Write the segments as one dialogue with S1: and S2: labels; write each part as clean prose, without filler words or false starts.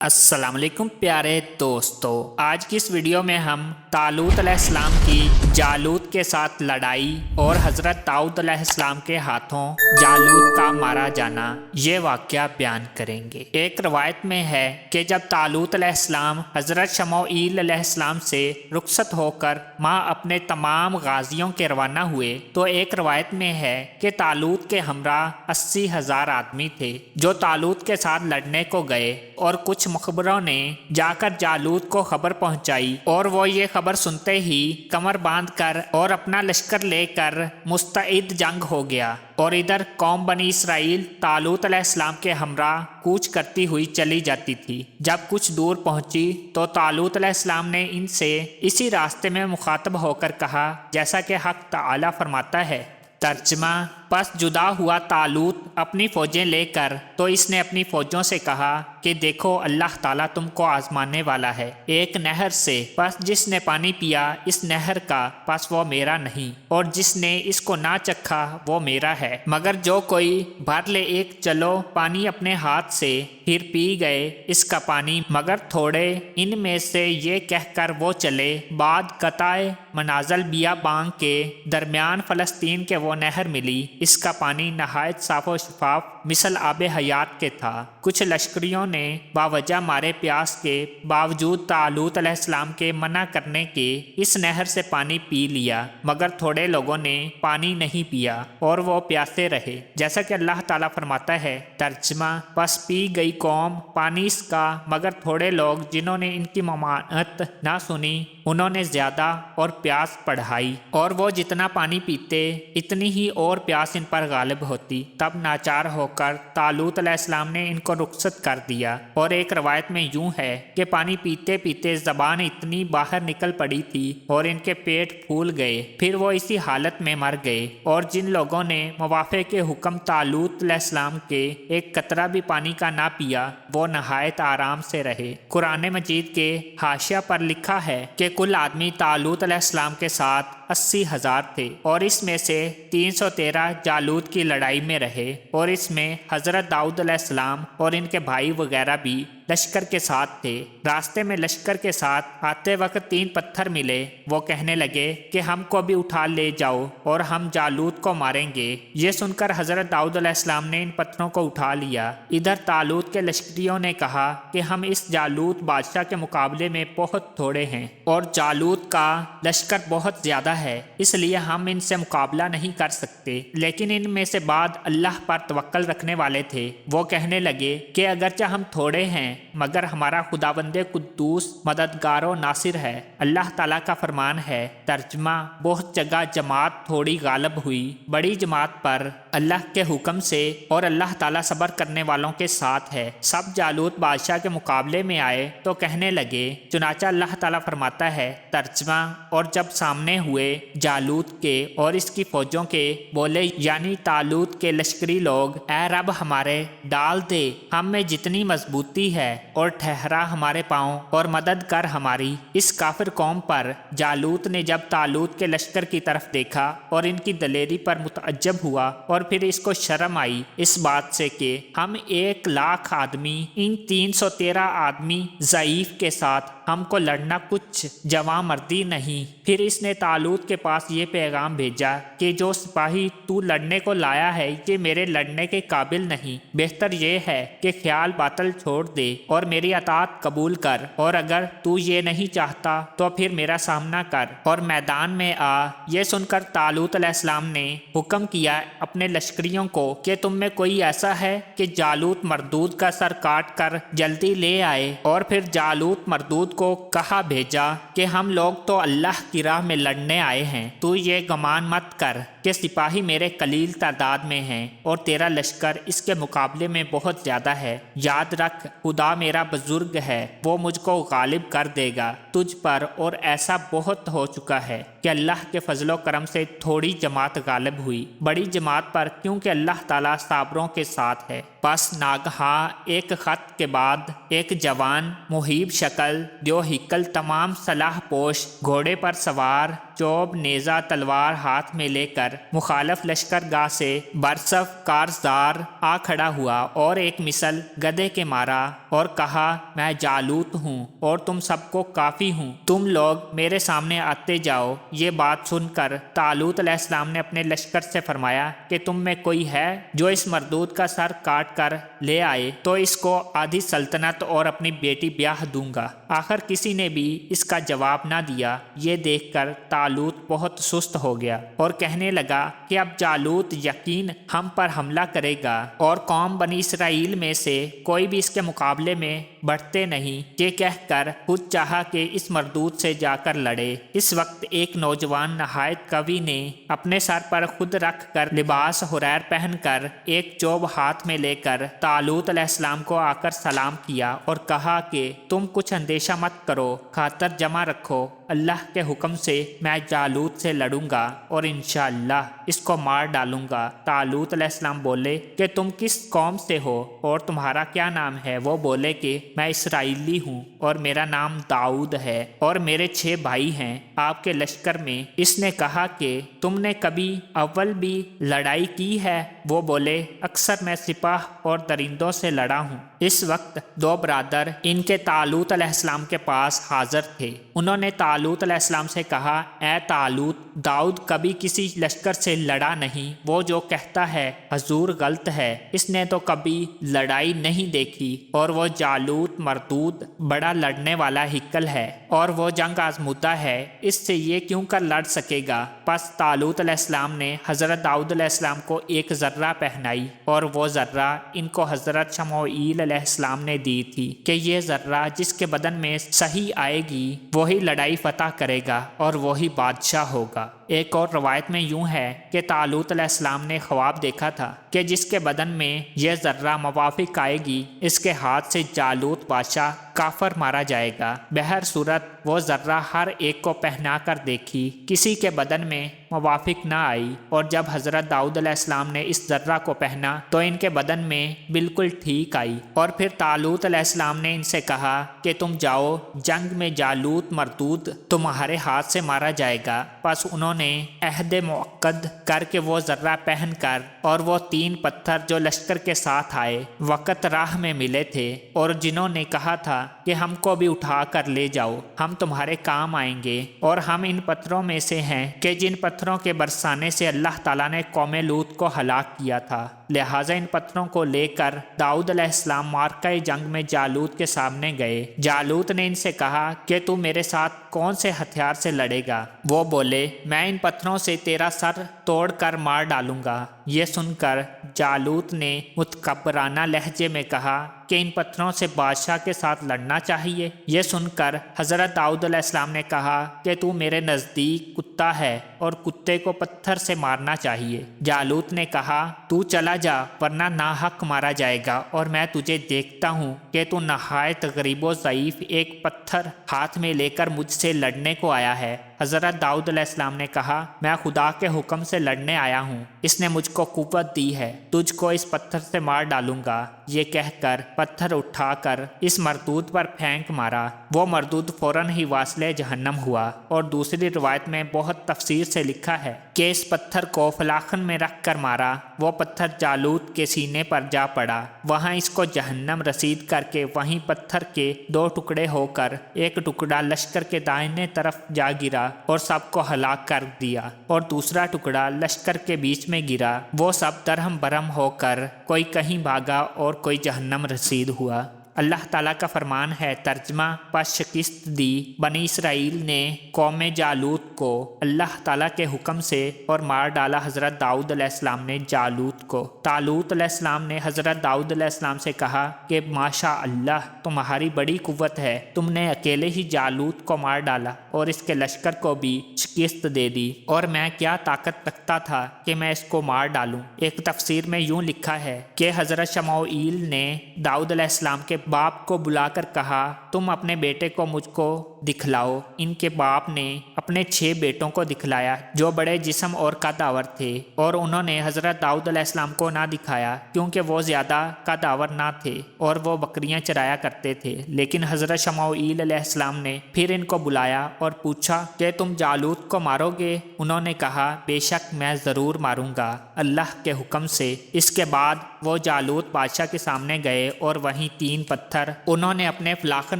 S1: السلام علیکم پیارے دوستو، آج کی اس ویڈیو میں ہم طالوت علیہ السلام کی جالوت کے ساتھ لڑائی اور حضرت داؤد علیہ السلام کے ہاتھوں جالوت کا مارا جانا یہ واقعہ بیان کریں گے۔ ایک روایت میں ہے کہ جب طالوت علیہ السلام حضرت شموئیل علیہ السلام سے رخصت ہو کر ماں اپنے تمام غازیوں کے روانہ ہوئے تو ایک روایت میں ہے کہ طالوت کے ہمراہ 80,000 آدمی تھے جو طالوت کے ساتھ لڑنے کو گئے، اور کچھ مخبروں نے جا کر جالوت کو خبر پہنچائی اور وہ یہ خبر سنتے ہی کمر باندھ کر اور اپنا لشکر لے کر مستعد جنگ ہو گیا، اور ادھر قوم بنی اسرائیل طالوت علیہ السلام کے ہمراہ کوچ کرتی ہوئی چلی جاتی تھی۔ جب کچھ دور پہنچی تو طالوت علیہ السلام نے ان سے اسی راستے میں مخاطب ہو کر کہا جیسا کہ حق تعالی فرماتا ہے۔ ترجمہ: پس جدا ہوا طالوت اپنی فوجیں لے کر تو اس نے اپنی فوجوں سے کہا کہ دیکھو اللہ تعالیٰ تم کو آزمانے والا ہے ایک نہر سے، پس جس نے پانی پیا اس نہر کا پس وہ میرا نہیں، اور جس نے اس کو نہ چکھا وہ میرا ہے، مگر جو کوئی بھر لے ایک چلو پانی اپنے ہاتھ سے پھر پی گئے اس کا پانی مگر تھوڑے، ان میں سے یہ کہہ کر وہ چلے بعد قطع منازل بیابان کے درمیان فلسطین کے وہ نہر ملی، اس کا پانی نہایت صاف و شفاف مثل آب حیات کے تھا۔ کچھ لشکریوں نے باوجہ مارے پیاس کے باوجود طالوت علیہ السلام کے منع کرنے کے اس نہر سے پانی پی لیا، مگر تھوڑے لوگوں نے پانی نہیں پیا اور وہ پیاسے رہے، جیسا کہ اللہ تعالیٰ فرماتا ہے۔ ترجمہ: پس پی گئی قوم پانی اس کا، مگر تھوڑے لوگ جنہوں نے ان کی ممانعت نہ سنی انہوں نے زیادہ اور پیاس بڑھائی، اور وہ جتنا پانی پیتے اتنی ہی اور پیاس ان پر غالب ہوتی۔ تب ناچار ہو کر طالوت علیہ السلام نے ان کو رخصت کر دیا، اور ایک روایت میں یوں ہے کہ پانی پیتے پیتے زبان اتنی باہر نکل پڑی تھی اور ان کے پیٹ پھول گئے، پھر وہ اسی حالت میں مر گئے، اور جن لوگوں نے موافق کے حکم طالوت علیہ السلام کے ایک قطرہ بھی پانی کا نہ پیا وہ نہایت آرام سے رہے۔ قرآن مجید کے حاشیہ پر لکھا ہے کہ کل آدمی طالوت علیہ السلام کے ساتھ 80,000 تھے، اور اس میں سے 313 جالوت کی لڑائی میں رہے، اور اس میں حضرت داؤد علیہ السلام اور ان کے بھائی وغیرہ بھی لشکر کے ساتھ تھے۔ راستے میں لشکر کے ساتھ آتے وقت 3 پتھر ملے، وہ کہنے لگے کہ ہم کو بھی اٹھا لے جاؤ اور ہم جالوت کو ماریں گے۔ یہ سن کر حضرت داؤد علیہ السلام نے ان پتھروں کو اٹھا لیا۔ ادھر طالوت کے لشکریوں نے کہا کہ ہم اس جالوت بادشاہ کے مقابلے میں بہت تھوڑے ہیں، اور جالوت کا لشکر بہت زیادہ ہے، اس لیے ہم ان سے مقابلہ نہیں کر سکتے۔ لیکن ان میں سے بعض اللہ پر توکل رکھنے والے تھے، وہ کہنے لگے کہ اگرچہ ہم تھوڑے ہیں مگر ہمارا خداوند قدوس مددگار و ناصر ہے۔ اللہ تعالیٰ کا فرمان ہے۔ ترجمہ: بہت جگہ جماعت تھوڑی غالب ہوئی بڑی جماعت پر اللہ کے حکم سے، اور اللہ تعالیٰ صبر کرنے والوں کے ساتھ ہے۔ سب جالوت بادشاہ کے مقابلے میں آئے تو کہنے لگے، چنانچہ اللہ تعالیٰ فرماتا ہے۔ ترجمہ: اور جب سامنے ہوئے جالوت کے اور اس کی فوجوں کے، بولے یعنی طالوت کے لشکری لوگ، اے رب ہمارے ڈال دے ہم میں جتنی مضبوطی ہے اور ٹھہرا ہمارے پاؤں اور مدد کر ہماری اس کافر قوم پر۔ جالوت نے جب طالوت کے لشکر کی طرف دیکھا اور ان کی دلیری پر متعجب ہوا، اور پھر اس کو شرم آئی اس بات سے کہ ہم 1,00,000 آدمی ان 313 آدمی ضعیف کے ساتھ ہم کو لڑنا کچھ جواں مردی نہیں۔ پھر اس نے طالوت کے پاس یہ پیغام بھیجا کہ جو سپاہی تو لڑنے کو لایا ہے یہ میرے لڑنے کے قابل نہیں، بہتر یہ ہے کہ خیال باطل چھوڑ دے اور میری اطاعت قبول کر، اور اگر تو یہ نہیں چاہتا تو پھر میرا سامنا کر اور میدان میں آ۔ یہ سن کر طالوت علیہ السلام نے حکم کیا اپنے لشکریوں کو کہ تم میں کوئی ایسا ہے کہ جالوت مردود کا سر کاٹ کر جلدی لے آئے، اور پھر جالوت مردود کو کہا بھیجا کہ ہم لوگ تو اللہ کی راہ میں لڑنے آئے ہیں، تو یہ گمان مت کر کہ سپاہی میرے قلیل تعداد میں ہیں اور تیرا لشکر اس کے مقابلے میں بہت زیادہ ہے۔ یاد رکھ خدا میرا بزرگ ہے، وہ مجھ کو غالب کر دے گا تجھ پر، اور ایسا بہت ہو چکا ہے کہ اللہ کے فضل و کرم سے تھوڑی جماعت غالب ہوئی بڑی جماعت پر، کیونکہ اللہ تعالیٰ صابروں کے ساتھ ہے۔ پس ناگہاں ایک خط کے بعد ایک جوان محیب شکل دیو ہیکل تمام سلاح پوش گھوڑے پر سوار چوب نیزہ تلوار ہاتھ میں لے کر مخالف لشکر گاہ سے برصف کارزدار آ کھڑا ہوا اور ایک مثل گدھے کے مارا اور کہا میں جالوت ہوں اور تم سب کو کافی ہوں، تم لوگ میرے سامنے آتے جاؤ۔ یہ بات سن کر طالوت علیہ السلام نے اپنے لشکر سے فرمایا کہ تم میں کوئی ہے جو اس مردود کا سر کاٹ کر لے آئے تو اس کو آدھی سلطنت اور اپنی بیٹی بیاہ دوں گا۔ آخر کسی نے بھی اس کا جواب نہ دیا۔ یہ دیکھ کر طالوت بہت سست ہو گیا اور کہنے لگا کہ اب جالوت یقین ہم پر حملہ کرے گا اور قوم بنی اسرائیل میں سے کوئی بھی اس کے مقابلے میں بڑھتے نہیں۔ یہ کہہ کر خود چاہا کہ اس مردود سے جا کر لڑے۔ اس وقت ایک نوجوان نہایت قوی نے اپنے سر پر خود رکھ کر لباس حریر پہن کر ایک چوب ہاتھ میں لے کر طالوت علیہ السلام کو آ کر سلام کیا اور کہا کہ تم کچھ اندیشہ مت کرو، خاطر جمع رکھو، اللہ کے حکم سے میں جالوت سے لڑوں گا اور انشاءاللہ اس کو مار ڈالوں گا۔ طالوت علیہ السلام بولے کہ تم کس قوم سے ہو اور تمہارا کیا نام ہے؟ وہ بولے کہ میں اسرائیلی ہوں اور میرا نام داؤد ہے اور میرے 6 بھائی ہیں آپ کے لشکر میں۔ اس نے کہا کہ تم نے کبھی اول بھی لڑائی کی ہے؟ وہ بولے اکثر میں سپاہ اور درندوں سے لڑا ہوں۔ اس وقت 2 برادر ان کے طالوت علیہ السلام کے پاس حاضر تھے۔ انہوں نے طالوت علیہ السلام سے کہا اے طالوت، داؤد کبھی کسی لشکر سے لڑا نہیں، وہ جو کہتا ہے حضور غلط ہے، اس نے تو کبھی لڑائی نہیں دیکھی اور وہ جالوت مردود بڑا لڑنے والا ہکل ہے اور وہ جنگ آزمودہ ہے، اس سے یہ کیوں کر لڑ سکے گا؟ پس طالوت علیہ السلام نے حضرت داؤد علیہ السلام کو ایک ذرہ پہنائی اور وہ ذرہ ان کو حضرت شموئیل علیہ السلام نے دی تھی کہ یہ ذرہ جس کے بدن میں صحیح آئے گی وہی لڑائی فتح کرے گا اور وہی بادشاہ ہوگا۔ ایک اور روایت میں یوں ہے کہ طالوت علیہ السلام نے خواب دیکھا تھا کہ جس کے بدن میں یہ ذرہ موافق آئے گی اس کے ہاتھ سے جالوت بادشاہ کافر مارا جائے گا۔ بہر صورت وہ ذرہ ہر ایک کو پہنا کر دیکھی، کسی کے بدن میں موافق نہ آئی، اور جب حضرت داؤد علیہ السلام نے اس ذرہ کو پہنا تو ان کے بدن میں بالکل ٹھیک آئی۔ اور پھر طالوت علیہ السلام نے ان سے کہا کہ تم جاؤ، جنگ میں جالوت مردود تمہارے ہاتھ سے مارا جائے گا۔ پس انہوں نے عہد موقد کر کے وہ ذرہ پہن کر اور وہ 3 پتھر جو لشکر کے ساتھ آئے وقت راہ میں ملے تھے اور جنہوں نے کہا تھا کہ ہم کو بھی اٹھا کر لے جاؤ، ہم تمہارے کام آئیں گے، اور ہم ان پتھروں میں سے ہیں کہ جن پتھروں کے برسانے سے اللہ تعالیٰ نے قوم لوط کو ہلاک کیا تھا، لہٰذا ان پتھروں کو لے کر داؤد علیہ السلام مارکہ جنگ میں جالوت کے سامنے گئے۔ جالوت نے ان سے کہا کہ تو میرے ساتھ کون سے ہتھیار سے لڑے گا؟ وہ بولے میں ان پتھروں سے تیرا سر توڑ کر مار ڈالوں گا۔ یہ سن کر جالوت نے متکبرانہ لہجے میں کہا کہ ان پتھروں سے بادشاہ کے ساتھ لڑنا چاہیے۔ یہ سن کر حضرت داؤد علیہ السلام نے کہا کہ تو میرے نزدیک کتا ہے اور کتے کو پتھر سے مارنا چاہیے۔ جالوت نے کہا تو چلا جا ورنہ ناحق مارا جائے گا، اور میں تجھے دیکھتا ہوں کہ تو نہایت غریب و ضعیف ایک پتھر ہاتھ میں لے کر مجھ سے لڑنے کو آیا ہے۔ حضرت داؤد علیہ السلام نے کہا میں خدا کے حکم سے لڑنے آیا ہوں، اس نے مجھ کو قوت دی ہے، تجھ کو اس پتھر سے مار ڈالوں گا۔ یہ کہہ کر پتھر اٹھا کر اس مردود پر پھینک مارا، وہ مردود فوراً ہی واصل جہنم ہوا۔ اور دوسری روایت میں بہت تفصیل سے لکھا ہے کہ اس پتھر کو فلاخن میں رکھ کر مارا، وہ پتھر جالوت کے سینے پر جا پڑا، وہاں اس کو جہنم رسید کر کے وہیں پتھر کے 2 ٹکڑے ہو کر ایک ٹکڑا لشکر کے دائیں طرف جا گرا اور سب کو ہلاک کر دیا، اور دوسرا ٹکڑا لشکر کے بیچ میں گرا، وہ سب درہم برہم ہو کر کوئی کہیں بھاگا اور کوئی جہنم رسید ہوا۔ اللہ تعالیٰ کا فرمان ہے، ترجمہ پس شکست دی بنی اسرائیل نے قوم جالوت کو اللہ تعالیٰ کے حکم سے اور مار ڈالا حضرت داؤد علیہ السلام نے جالوت کو۔ طالوت علیہ السلام نے حضرت داؤد علیہ السلام سے کہا کہ ماشاء اللہ تمہاری بڑی قوت ہے، تم نے اکیلے ہی جالوت کو مار ڈالا اور اس کے لشکر کو بھی شکست دے دی، اور میں کیا طاقت رکھتا تھا کہ میں اس کو مار ڈالوں۔ ایک تفسیر میں یوں لکھا ہے کہ حضرت شموئیل نے داؤد علیہ السلام کے باپ کو بلا کر کہا تم اپنے بیٹے کو مجھ کو दिखलाओ। इनके बाप ने अपने 6 बेटों को दिखलाया जो बड़े जिस्म और कदावर थे, और उन्होंने हज़रत दाऊद अलैहिस्सलाम को ना दिखाया क्योंकि वो ज़्यादा कदावर ना थे और वो बकरियां चराया करते थे। लेकिन हज़रत शमूएल अलैहिस्सलाम ने फिर इनको बुलाया और पूछा कि तुम जालूत को मारोगे? उन्होंने कहा बेशक मैं ज़रूर मारूंगा अल्लाह के हुक्म से। इसके बाद वो जालूत बादशाह के सामने गए और वहीं 3 पत्थर उन्होंने अपने फलाखन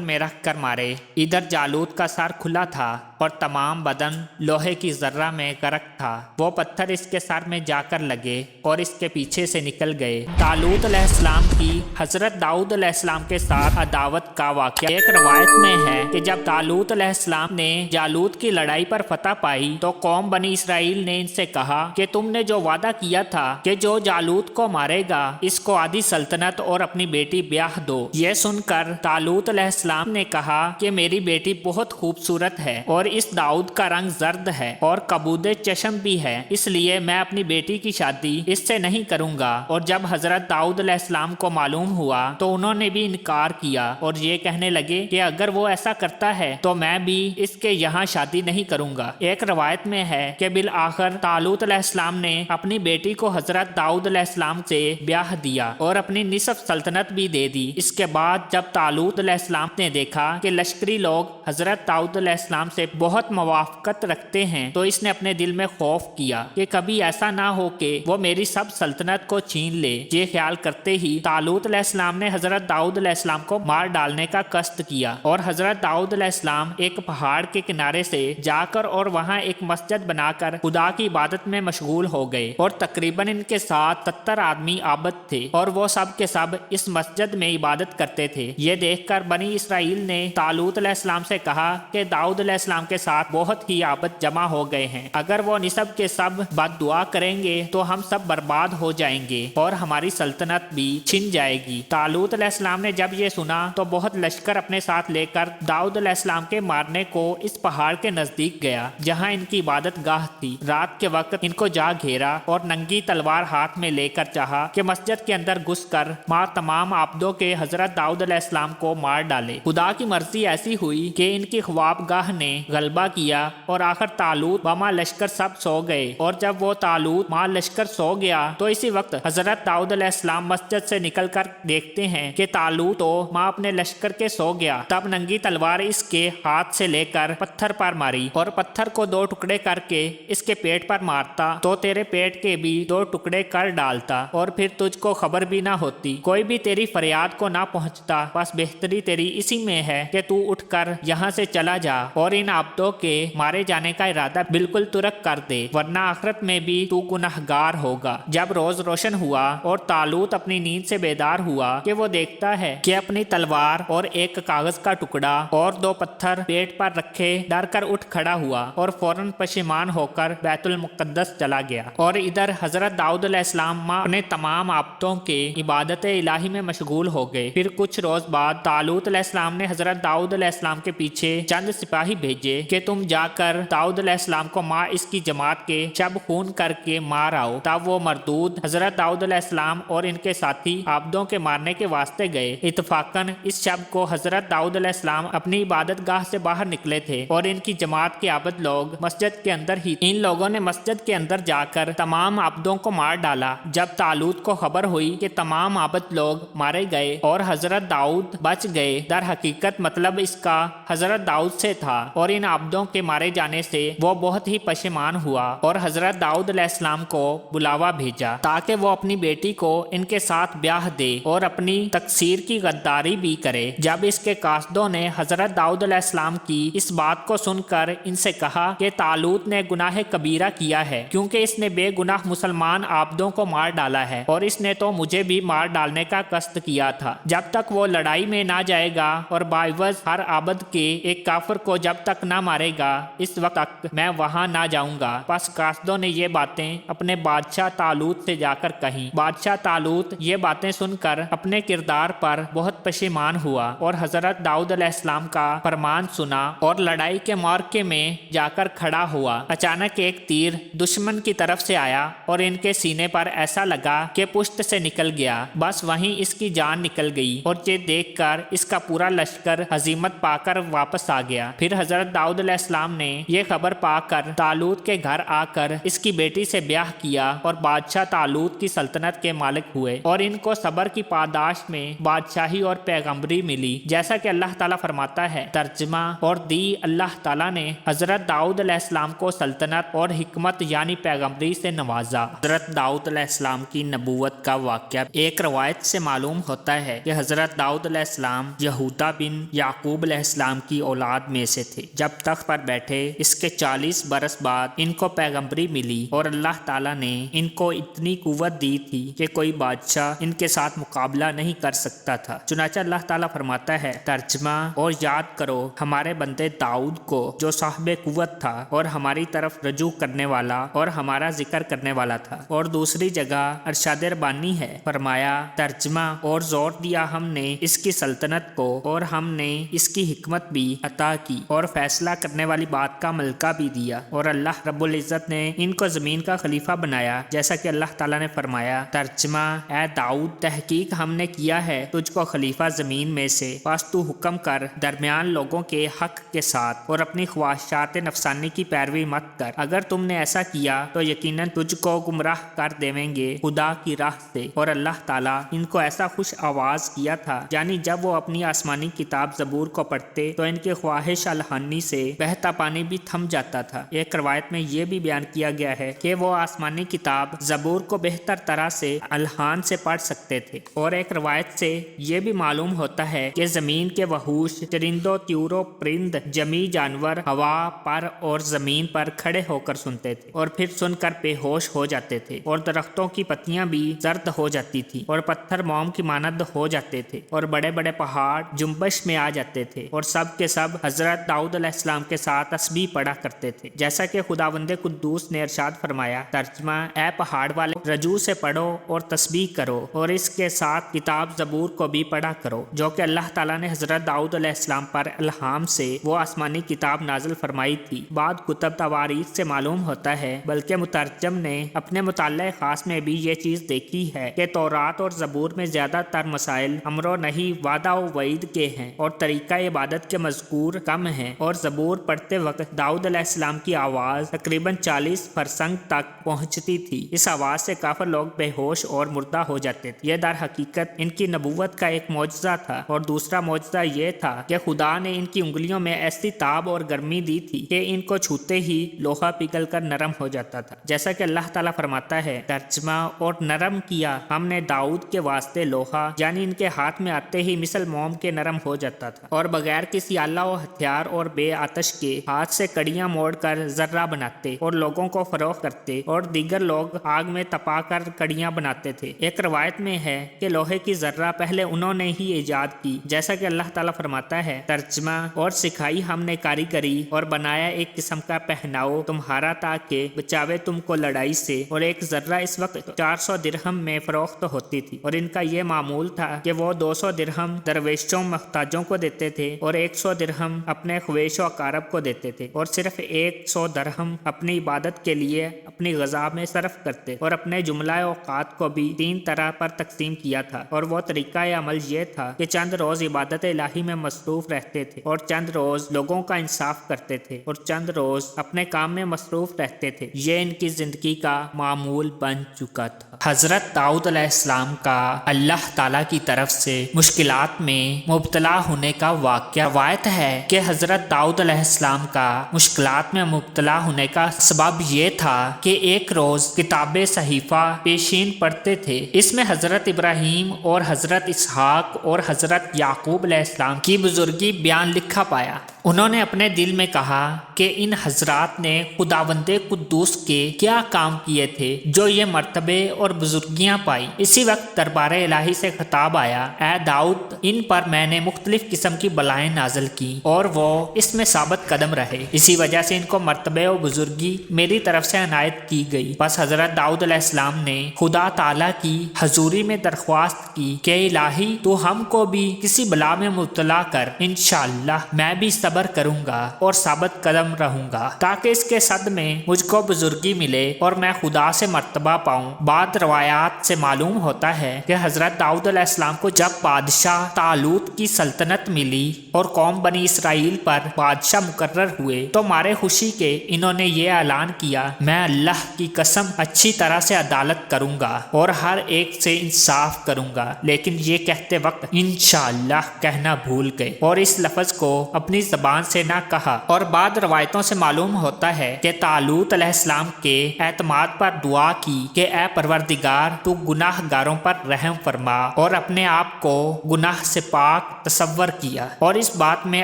S1: में रख कर मारे। इधर जालूत का सर खुला था और तमाम बदन लोहे की जर्रा में गर्क था। वो पत्थर इसके सर में जाकर लगे और इसके पीछे से निकल गए। तालूत अलैहिस्सलाम की हज़रत दाऊद अलैहिस्सलाम के साथ अदावत का वाक़या एक रवायत में है कि जब तालूत अलैहिस्सलाम ने जालूत की लड़ाई पर फतह पाई तो कौम बनी इसराइल ने इनसे कहा कि तुमने जो वादा किया था कि जो जालूत को मारेगा इसको आधी सल्तनत और अपनी बेटी ब्याह दो। ये सुनकर तालूत अलैहिस्सलाम ने कहा कि मेरी बेटी बहुत खूबसूरत है और इस दाऊद का रंग जर्द है और कबूदे चश्म भी है, इसलिए मैं अपनी बेटी की शादी इससे नहीं करूंगा। और जब हजरत दाऊद अलैहिस्सलाम को मालूम हुआ तो उन्होंने भी इनकार किया और ये कहने लगे कि अगर वो ऐसा करता है तो मैं भी इसके यहाँ शादी नहीं करूंगा। एक रवायत में है कि बिल आखिर तालूत अलैहिस्सलाम ने अपनी बेटी को हजरत दाऊद अलैहिस्सलाम से ब्याह दिया और अपनी निसफ सल्तनत भी दे दी। इसके बाद जब तालूत अलैहिस्सलाम ने देखा कि लश्करी लोग हजरत दाऊद अलैहिस्सलाम से बहुत मुवाफकत रखते हैं तो इसने अपने दिल में खौफ किया कि कभी ऐसा ना हो कि वो मेरी सब सल्तनत को छीन ले। ये ख्याल करते ही तालूत अलैहिस्सलाम ने हजरत दाऊद अलैहिस्सलाम को मार डालने का कष्ट किया और हजरत दाऊद अलैहिस्सलाम एक पहाड़ के किनारे से जाकर और वहाँ एक मस्जिद बनाकर खुदा की इबादत में मशगूल हो गए और तकरीबन इनके साथ 70 आदमी आबद थे और वो सब के सब इस मस्जिद में इबादत करते थे। ये देखकर बनी इसराइल ने तालूत अलैहिस्सलाम से कहा कि दाऊद अलैहिस्सलाम के साथ बहुत ही आबद जमा हो गए हैं, अगर वो निसब के सब बद्दुआ करेंगे तो हम सब बर्बाद हो जाएंगे और हमारी सल्तनत भी छिन जाएगी। तालूत अलैहिस्सलाम ने जब ये सुना तो बहुत लश्कर अपने साथ लेकर दाऊद अलैहिस्सलाम के मारने को इस पहाड़ के नजदीक गया जहाँ इनकी इबादत गाह थी। रात के वक्त इनको जा घेरा और नंगी तलवार हाथ में लेकर चाहा कि मस्जिद के अंदर घुसकर तमाम आबदों के हजरत दाऊद अलैहिस्सलाम को मार डाले। खुदा की मर्जी ऐसी हुई कि इनकी ख्वाबगाह ने गलबा किया और आखिर तालूत व लश्कर सब सो गए। और जब वो तालूत मां लश्कर सो गया तो इसी वक्त हजरत दाऊद अलैहिस्सलाम मस्जिद से निकलकर देखते हैं कि तालूत तो मां अपने लश्कर के सो गया। तब नंगी तलवार इसके हाथ से लेकर पत्थर पर मारी और पत्थर को 2 टुकड़े करके इसके पेट पर मारता तो तेरे पेट के भी 2 टुकड़े कर डालता और फिर तुझको खबर भी ना होती, कोई भी तेरी फरियाद को ना पहुंचता। बस बेहतरी तेरी इसी में है कि तू उठकर यहाँ से चला जा और इन आबदों के मारे जाने का इरादा बिल्कुल तुरक कर दे, वरना आखिरत में भी तू गुनहगार होगा। जब रोज रोशन हुआ और तालूत अपनी नींद से बेदार हुआ कि वो देखता है कि अपनी तलवार और एक कागज का टुकड़ा और 2 पत्थर पेट पर रखे डर कर उठ खड़ा हुआ और फौरन पशेमान होकर बैतुल मुक़द्दस चला गया। और इधर हजरत दाऊद अलैहिस्सलाम अपने तमाम आबदों के इबादत इलाही में मशगूल हो गए। फिर कुछ रोज बाद तालूत अलैहिस्सलाम ने हजरत दाऊद अलैहिस्सलाम के पीछे चंद सिपाही भेजे कि तुम जाकर दाऊद अलैहिस्सलाम को माँ इसकी जमात के शब खून करके मार आओ। तब वो मरदूद हजरत दाऊद अलैहिस्सलाम और इनके साथी आबदों के मारने के वास्ते गए। इत्तफाकन इस शब को हजरत दाऊद अलैहिस्सलाम अपनी इबादत गाह से बाहर निकले थे और इनकी जमात के आबद लोग मस्जिद के अंदर ही। इन लोगों ने मस्जिद के अंदर जाकर तमाम आबदों को मार डाला। जब तालूत को खबर हुई कि तमाम आबद लोग मारे गए और हजरत दाऊद बच गए, दर हकीकत मतलब इसका हजरत दाऊद से था और इन आबदों के मारे जाने से वो बहुत ही पशेमान हुआ और हजरत दाऊद अलैहिस्सलाम को बुलावा भेजा ताकि वो अपनी बेटी को इनके साथ ब्याह दे और अपनी तकसीर की गद्दारी भी करे। जब इसके कासदों ने हजरत दाऊद अलैहिस्सलाम की इस बात को सुनकर इनसे कहा कि तालूत ने गुनाह कबीरा किया है क्योंकि इसने बेगुनाह मुसलमान आबदों को मार डाला है और इसने तो मुझे भी मार डालने का कष्ट किया था। जब तक वो लड़ाई में ना जाएगा और बाइवज हर आबद के एक काफिर को जब तक ना मारेगा इस वक्त तक मैं वहां ना जाऊंगा। बस कासदों ने ये बातें अपने बादशाह तालूत से जाकर कही। बादशाह तालूत ये बातें सुनकर अपने किरदार पर बहुत पशेमान हुआ और हजरत दाऊद अलैहिस्सलाम का फरमान सुना और लड़ाई के मौके में जाकर खड़ा हुआ। अचानक एक तीर दुश्मन की तरफ से आया और इनके सीने पर ऐसा लगा कि पुष्ट से निकल गया। बस वहीं इसकी जान निकल गई और ये देखकर इसका पूरा लश्कर हजीमत पाकर واپس آ گیا۔ پھر حضرت داؤد علیہ السلام نے یہ خبر پا کر طالوت کے گھر آ کر اس کی بیٹی سے بیاہ کیا اور بادشاہ طالوت کی سلطنت کے مالک ہوئے، اور ان کو صبر کی پاداش میں بادشاہی اور پیغمبری ملی، جیسا کہ اللہ تعالیٰ فرماتا ہے۔ ترجمہ اور دی اللہ تعالیٰ نے حضرت داؤد علیہ السلام کو سلطنت اور حکمت یعنی پیغمبری سے نوازا۔ حضرت داؤد علیہ السلام کی نبوت کا واقعہ ایک روایت سے معلوم ہوتا ہے کہ حضرت داؤد علیہ السلام یہودا بن یعقوب علیہ السلام کی اولاد میں سے تھے۔ جب تخت پر بیٹھے اس کے 40 برس بعد ان کو پیغمبری ملی، اور اللہ تعالیٰ نے ان کو اتنی قوت دی تھی کہ کوئی بادشاہ ان کے ساتھ مقابلہ نہیں کر سکتا تھا۔ چنانچہ اللہ تعالیٰ فرماتا ہے، ترجمہ اور یاد کرو ہمارے بندے داؤد کو جو صاحب قوت تھا اور ہماری طرف رجوع کرنے والا اور ہمارا ذکر کرنے والا تھا۔ اور دوسری جگہ ارشاد ربانی ہے، فرمایا ترجمہ اور زور دیا ہم نے اس کی سلطنت کو، اور ہم نے اس کی حکمت بھی عطا کی اور فیصلہ کرنے والی بات کا ملکہ بھی دیا، اور اللہ رب العزت نے ان کو زمین کا خلیفہ بنایا، جیسا کہ اللہ تعالیٰ نے فرمایا۔ ترجمہ اے داؤد، تحقیق ہم نے کیا ہے تجھ کو خلیفہ زمین میں سے، بس تو حکم کر درمیان لوگوں کے حق کے ساتھ، اور اپنی خواہشات نفسانی کی پیروی مت کر، اگر تم نے ایسا کیا تو یقیناً تجھ کو گمراہ کر دیویں گے خدا کی راہ سے۔ اور اللہ تعالیٰ ان کو ایسا خوش آواز کیا تھا، یعنی جب وہ اپنی آسمانی کتاب زبور کو پڑھتے تو ان کی خواہش الہانی سے بہتا پانی بھی تھم جاتا تھا۔ ایک روایت میں یہ بھی بیان کیا گیا ہے کہ وہ آسمانی کتاب زبور کو بہتر طرح سے الہان سے پڑھ سکتے تھے، اور ایک روایت سے یہ بھی معلوم ہوتا ہے کہ زمین کے وحوش، چرندوں، طیوروں، پرند، جمی جانور ہوا پر اور زمین پر کھڑے ہو کر سنتے تھے، اور پھر سن کر بے ہوش ہو جاتے تھے، اور درختوں کی پتیاں بھی زرد ہو جاتی تھی، اور پتھر موم کی مانند ہو جاتے تھے، اور بڑے بڑے پہاڑ جنبش میں آ جاتے تھے، اور سب کے سب حضرت داؤد علیہ السلام کے ساتھ تسبیح پڑھا کرتے تھے، جیسا کہ خداوند قدوس نے ارشاد فرمایا۔ ترجمہ اے پہاڑ والے، رجوع سے پڑھو اور تسبیح کرو، اور اس کے ساتھ کتاب زبور کو بھی پڑھا کرو، جو کہ اللہ تعالیٰ نے حضرت داؤد علیہ السلام پر الہام سے وہ آسمانی کتاب نازل فرمائی تھی۔ بعد کتب تواریخ سے معلوم ہوتا ہے، بلکہ مترجم نے اپنے مطالعہ خاص میں بھی یہ چیز دیکھی ہے کہ تورات اور زبور میں زیادہ تر مسائل امر و نہی، وعدہ و وعید کے ہیں، اور طریقہ عبادت کے مذکور کم ہیں، اور زبور پڑھتے وقت داؤد علیہ السلام کی آواز تقریباً 40 فرسنگ تک پہنچتی تھی۔ اس آواز سے کافر لوگ بے ہوش اور مردہ ہو جاتے تھے۔ یہ در حقیقت ان کی نبوت کا ایک معجزہ تھا، اور دوسرا معجزہ یہ تھا کہ خدا نے ان کی انگلیوں میں ایسی تاب اور گرمی دی تھی کہ ان کو چھوتے ہی لوہا پگھل کر نرم ہو جاتا تھا، جیسا کہ اللہ تعالیٰ فرماتا ہے۔ ترجمہ اور نرم کیا ہم نے داؤد کے واسطے لوہا، یعنی ان کے ہاتھ میں آتے ہی مثل موم کے نرم ہو جاتا تھا، اور بغیر کسی آلہ و ہتھیار اور بے آتش کے ہاتھ سے کڑیاں موڑ کر ذرہ بناتے اور لوگوں کو فروخت کرتے، اور دیگر لوگ آگ میں تپا کر کڑیاں بناتے تھے۔ ایک روایت میں ہے کہ لوہے کی ذرہ پہلے انہوں نے ہی ایجاد کی، جیسا کہ اللہ تعالیٰ فرماتا ہے۔ ترجمہ اور سکھائی ہم نے کاریگری اور بنایا ایک قسم کا پہناؤ تمہارا تاکہ بچاوے تم کو لڑائی سے، اور ایک ذرہ اس وقت 400 درہم میں فروخت ہوتی تھی، اور ان کا یہ معمول تھا کہ وہ 200 درہم درویشوں محتاجوں کو دیتے تھے، اور 100 درہم اپنے خویش و اقارب کو دیتے تھے، اور صرف 100 درہم اپنی عبادت کے لیے اپنی غذا میں صرف کرتے، اور اپنے جملہ اوقات کو بھی 3 طرح پر تقسیم کیا تھا۔ اور وہ طریقہ عمل یہ تھا کہ چند روز عبادت الہی میں مصروف رہتے تھے، اور چند روز لوگوں کا انصاف کرتے تھے، اور چند روز اپنے کام میں مصروف رہتے تھے۔ یہ ان کی زندگی کا معمول بن چکا تھا۔ حضرت داؤد علیہ السلام کا اللہ تعالیٰ کی طرف سے مشکلات میں مبتلا ہونے کا واقعہ۔ روایت ہے کہ حضرت داؤد علیہ السلام کا مشکلات میں مبتلا ہونے کا سبب یہ تھا کہ ایک روز کتاب صحیفہ پیشین پڑھتے تھے۔ اس میں حضرت ابراہیم اور حضرت اسحاق اور حضرت یعقوب علیہ السلام کی بزرگی بیان لکھا پایا۔ انہوں نے اپنے دل میں کہا کہ ان حضرات نے خداوند قدوس کے کیا کام کیے تھے جو یہ مرتبے اور بزرگیاں پائی۔ اسی وقت دربار الہی سے خطاب آیا، اے داؤد، ان پر میں نے مختلف قسم کی بلائیں نازل کی اور وہ اس میں ثابت قدم رہے، اسی وجہ سے ان کو مرتبے و بزرگی میری طرف سے عنایت کی گئی۔ بس حضرت داؤد علیہ السلام نے خدا تعالیٰ کی حضوری میں درخواست کی کہ الہی تو ہم کو بھی کسی بلا میں مبتلا کر، انشاءاللہ میں بھی صبر صبر کروں گا اور ثابت قدم رہوں گا تاکہ اس کے صد میں مجھ کو بزرگی ملے اور میں خدا سے مرتبہ پاؤں۔ بعض روایات سے معلوم ہوتا ہے کہ حضرت داؤد علیہ السلام کو جب بادشاہ طالوت کی سلطنت ملی اور قوم بنی اسرائیل پر بادشاہ مقرر ہوئے تو مارے خوشی کے انہوں نے یہ اعلان کیا، میں اللہ کی قسم اچھی طرح سے عدالت کروں گا اور ہر ایک سے انصاف کروں گا، لیکن یہ کہتے وقت انشاءاللہ کہنا بھول گئے اور اس لفظ کو اپنی زبان سے نہ کہا۔ اور بعض روایتوں سے معلوم ہوتا ہے کہ طالوت علیہ السلام کے اعتماد پر دعا کی کہ اے پروردگار تو گناہ گاروں پر رحم فرما، اور اپنے آپ کو گناہ سے پاک تصور کیا۔ اور اس بات میں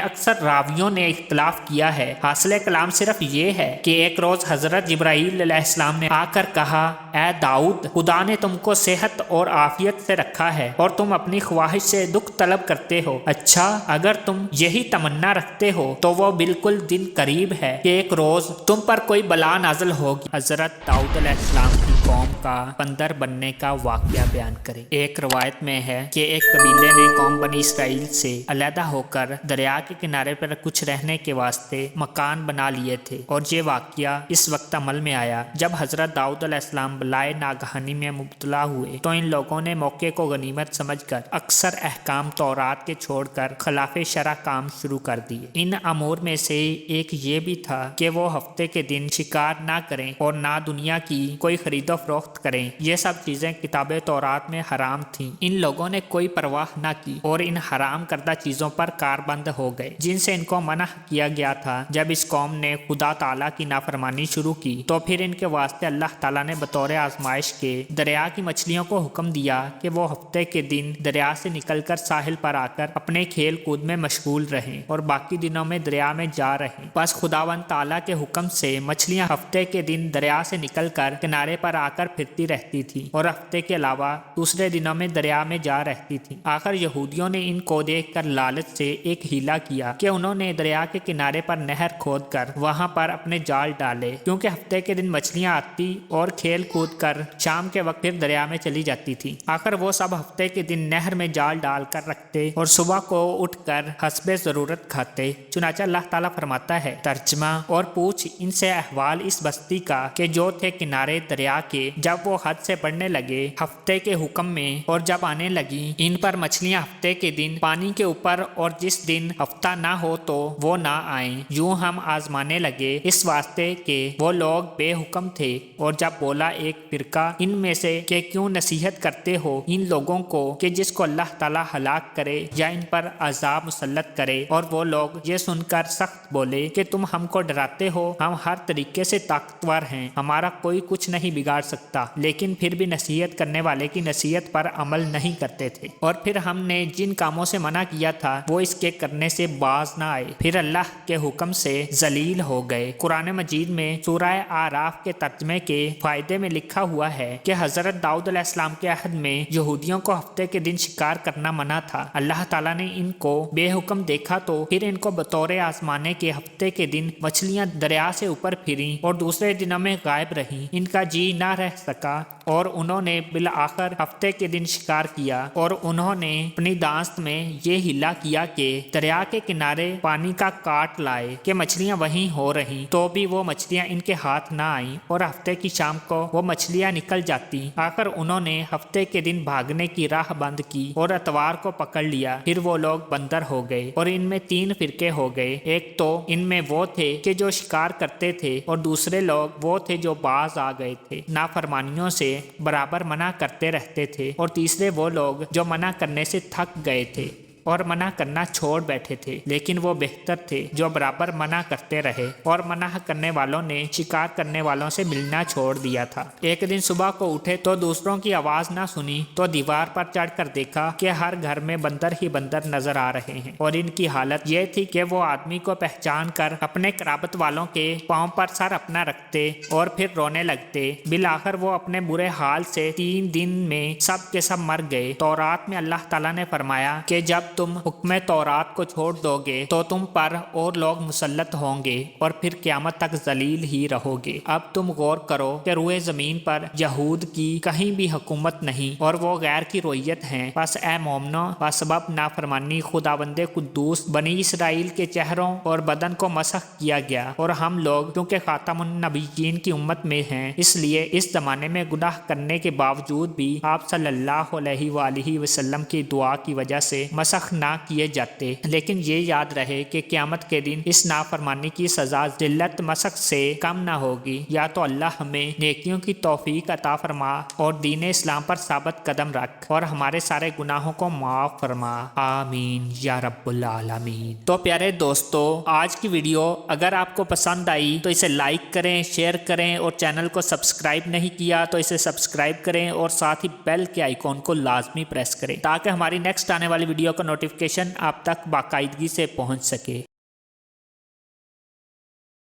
S1: اکثر راویوں نے اختلاف کیا ہے۔ حاصل کلام صرف یہ ہے کہ ایک روز حضرت جبرائیل علیہ السلام نے آ کر کہا، اے داؤد، خدا نے تم کو صحت اور عافیت سے رکھا ہے اور تم اپنی خواہش سے دکھ طلب کرتے ہو۔ اچھا، اگر تم یہی تمنا رکھتے ہو تو وہ بالکل دن قریب ہے کہ ایک روز تم پر کوئی بلا نازل ہوگی۔ حضرت داؤد علیہ السلام کی قوم کا بندر بننے کا واقعہ بیان کرے۔ ایک روایت میں ہے کہ ایک قبیلے نے قوم بنی اسرائیل سے علیحدہ ہو کر دریا کے کنارے پر کچھ رہنے کے واسطے مکان بنا لیے تھے، اور یہ واقعہ اس وقت عمل میں آیا جب حضرت داؤد علیہ السلام بلائے ناگہانی میں مبتلا ہوئے تو ان لوگوں نے موقع کو غنیمت سمجھ کر اکثر احکام تورات کے چھوڑ کر خلاف شرع کام شروع کر دیے۔ ان امور میں سے ایک یہ بھی تھا کہ وہ ہفتے کے دن شکار نہ کریں اور نہ دنیا کی کوئی خرید و فروخت کریں۔ یہ سب چیزیں کتاب تورات میں حرام تھیں۔ ان لوگوں نے کوئی پرواہ نہ کی اور ان حرام کردہ چیزوں پر کاربند ہو گئے جن سے ان کو منع کیا گیا تھا۔ جب اس قوم نے خدا تعالیٰ کی نافرمانی شروع کی تو پھر ان کے واسطے اللہ تعالیٰ نے بطور آزمائش کے دریا کی مچھلیوں کو حکم دیا کہ وہ ہفتے کے دن دریا سے نکل کر ساحل پر آ کر اپنے کھیل کود میں مشغول رہیں اور باقی دنوں میں دریا میں جا رہیں۔ بس خداوند تعالیٰ کے حکم سے مچھلیاں ہفتے کے دن دریا سے نکل کر کنارے پر آ کر پھرتی رہتی تھیں اور ہفتے کے علاوہ دوسرے دنوں میں دریا میں جا رہتی تھیں۔ آخر یہودیوں نے ان کو دیکھ کر لالچ سے ایک ہیلا کیا کہ انہوں نے دریا کے کنارے پر نہر کھود کر وہاں پر اپنے جال ڈالے، کیونکہ ہفتے کے دن مچھلیاں آتی اور کھیل کود کر شام کے وقت پھر دریا میں چلی جاتی تھی۔ آخر وہ سب ہفتے کے دن نہر میں جال ڈال کر رکھتے اور صبح کو اٹھ کر حسب ضرورت کھاتے۔ چنانچہ اللہ تعالیٰ فرماتا ہے، ترجمہ، اور پوچھ ان سے احوال اس بستی کا کہ جو تھے کنارے دریا کے، جب وہ حد سے بڑھنے لگے ہفتے کے حکم میں، اور جب آنے لگی ان پر مچھلیاں ہفتے کے دن پانی کے اوپر، اور جس دن ہفتہ نہ ہو تو وہ نہ آئیں، یوں ہم آزمانے لگے اس واسطے کہ وہ لوگ بے حکم تھے۔ اور جب بولا ایک فرقہ ان میں سے کہ کیوں نصیحت کرتے ہو ان لوگوں کو کہ جس کو اللہ تعالیٰ ہلاک کرے یا ان پر عذاب مسلط کرے، اور وہ لوگ یہ سن کر سخت بولے کہ تم ہم کو ڈراتے ہو، ہم ہر طریقے سے طاقتور ہیں، ہمارا کوئی کچھ نہیں بگاڑ سکتا، لیکن پھر بھی نصیحت کرنے والے کی نصیحت پر عمل نہیں کرتے تھے۔ اور پھر ہم نے جن کاموں سے منع کیا تھا وہ اس کے کرنے سے باز نہ آئے، پھر اللہ کے حکم سے ذلیل ہو گئے۔ قرآن مجید میں سورہ آراف کے ترجمے کے فائدے میں لکھا ہوا ہے کہ حضرت داؤد علیہ السلام کے عہد میں یہودیوں کو ہفتے کے دن شکار کرنا منع تھا۔ اللہ تعالیٰ نے ان کو بے حکم دیکھا تو پھر ان کو بطور آزمانے کے ہفتے کے دن مچھلیاں دریا سے اوپر پھریں اور دوسرے دنوں میں غائب رہیں۔ ان کا جی نہ رہ سکا اور انہوں نے بالآخر ہفتے کے دن شکار کیا، اور انہوں نے اپنی دانست میں یہ ہلا کیا کہ دریا کے کنارے پانی کا کاٹ لائے کہ مچھلیاں وہیں ہو رہیں، تو بھی وہ مچھلیاں ان کے ہاتھ نہ آئیں اور ہفتے کی شام کو وہ مچھلیاں نکل جاتی۔ آخر انہوں نے ہفتے کے دن بھاگنے کی راہ بند کی اور اتوار کو پکڑ لیا، پھر وہ لوگ بندر ہو گئے اور ان میں 3 فرقے ہو گئے۔ ایک تو ان میں وہ تھے کہ جو شکار کرتے تھے، اور دوسرے لوگ وہ تھے جو باز آ گئے تھے، نافرمانیوں سے برابر منع کرتے رہتے تھے، اور تیسرے وہ لوگ جو منع کرنے سے تھک گئے تھے اور منع کرنا چھوڑ بیٹھے تھے، لیکن وہ بہتر تھے جو برابر منع کرتے رہے، اور منع کرنے والوں نے شکار کرنے والوں سے ملنا چھوڑ دیا تھا۔ ایک دن صبح کو اٹھے تو دوسروں کی آواز نہ سنی تو دیوار پر چڑھ کر دیکھا کہ ہر گھر میں بندر ہی بندر نظر آ رہے ہیں، اور ان کی حالت یہ تھی کہ وہ آدمی کو پہچان کر اپنے قرابت والوں کے پاؤں پر سر اپنا رکھتے اور پھر رونے لگتے۔ بالآخر وہ اپنے برے حال سے 3 دن میں سب کے سب مر گئے۔ تورات میں اللہ تعالیٰ نے فرمایا کہ جب तुम हुक्म तौरात को छोड़ दोगे तो तुम पर और लोग मुसल्लत होंगे और फिर क़यामत तक जलील ही रहोगे। अब तुम गौर करो कि रूए ज़मीन पर यहूद की कहीं भी हुकूमत नहीं और वो गैर की रोयत हैं। बस ए मोमनो, बसबब नाफरमानी खुदावंदे कुद्दूस बनी इसराइल के चेहरों और बदन को मसख किया गया, और हम लोग क्योंकि खातमुन नबीयीन की उम्मत में हैं इसलिए इस ज़माने में गुनाह करने के बावजूद भी आप सल्लल्लाहु अलैहि वसल्लम की दुआ की वजह से मसख ना किए जाते। लेकिन ये याद रहे कि क़यामत के दिन इस नाफरमानी की सज़ा जिल्लत मसख से कम ना होगी। या तो अल्लाह हमें नेकियों की तौफीक अता फरमा और दीन इस्लाम पर साबित कदम रख और हमारे सारे गुनाहों को माफ़ फरमा, आमीन या रब्बुल आलमीन। तो प्यारे दोस्तों, आज की वीडियो अगर आपको पसंद आई तो इसे लाइक करें, शेयर करें, और चैनल को सब्सक्राइब नहीं किया तो इसे सब्सक्राइब करें और साथ ही बेल के आइकॉन को लाजमी प्रेस करें ताकि हमारी नेक्स्ट आने वाली वीडियो का नोटिफिकेशन आप तक बाकायदगी से पहुंच सके।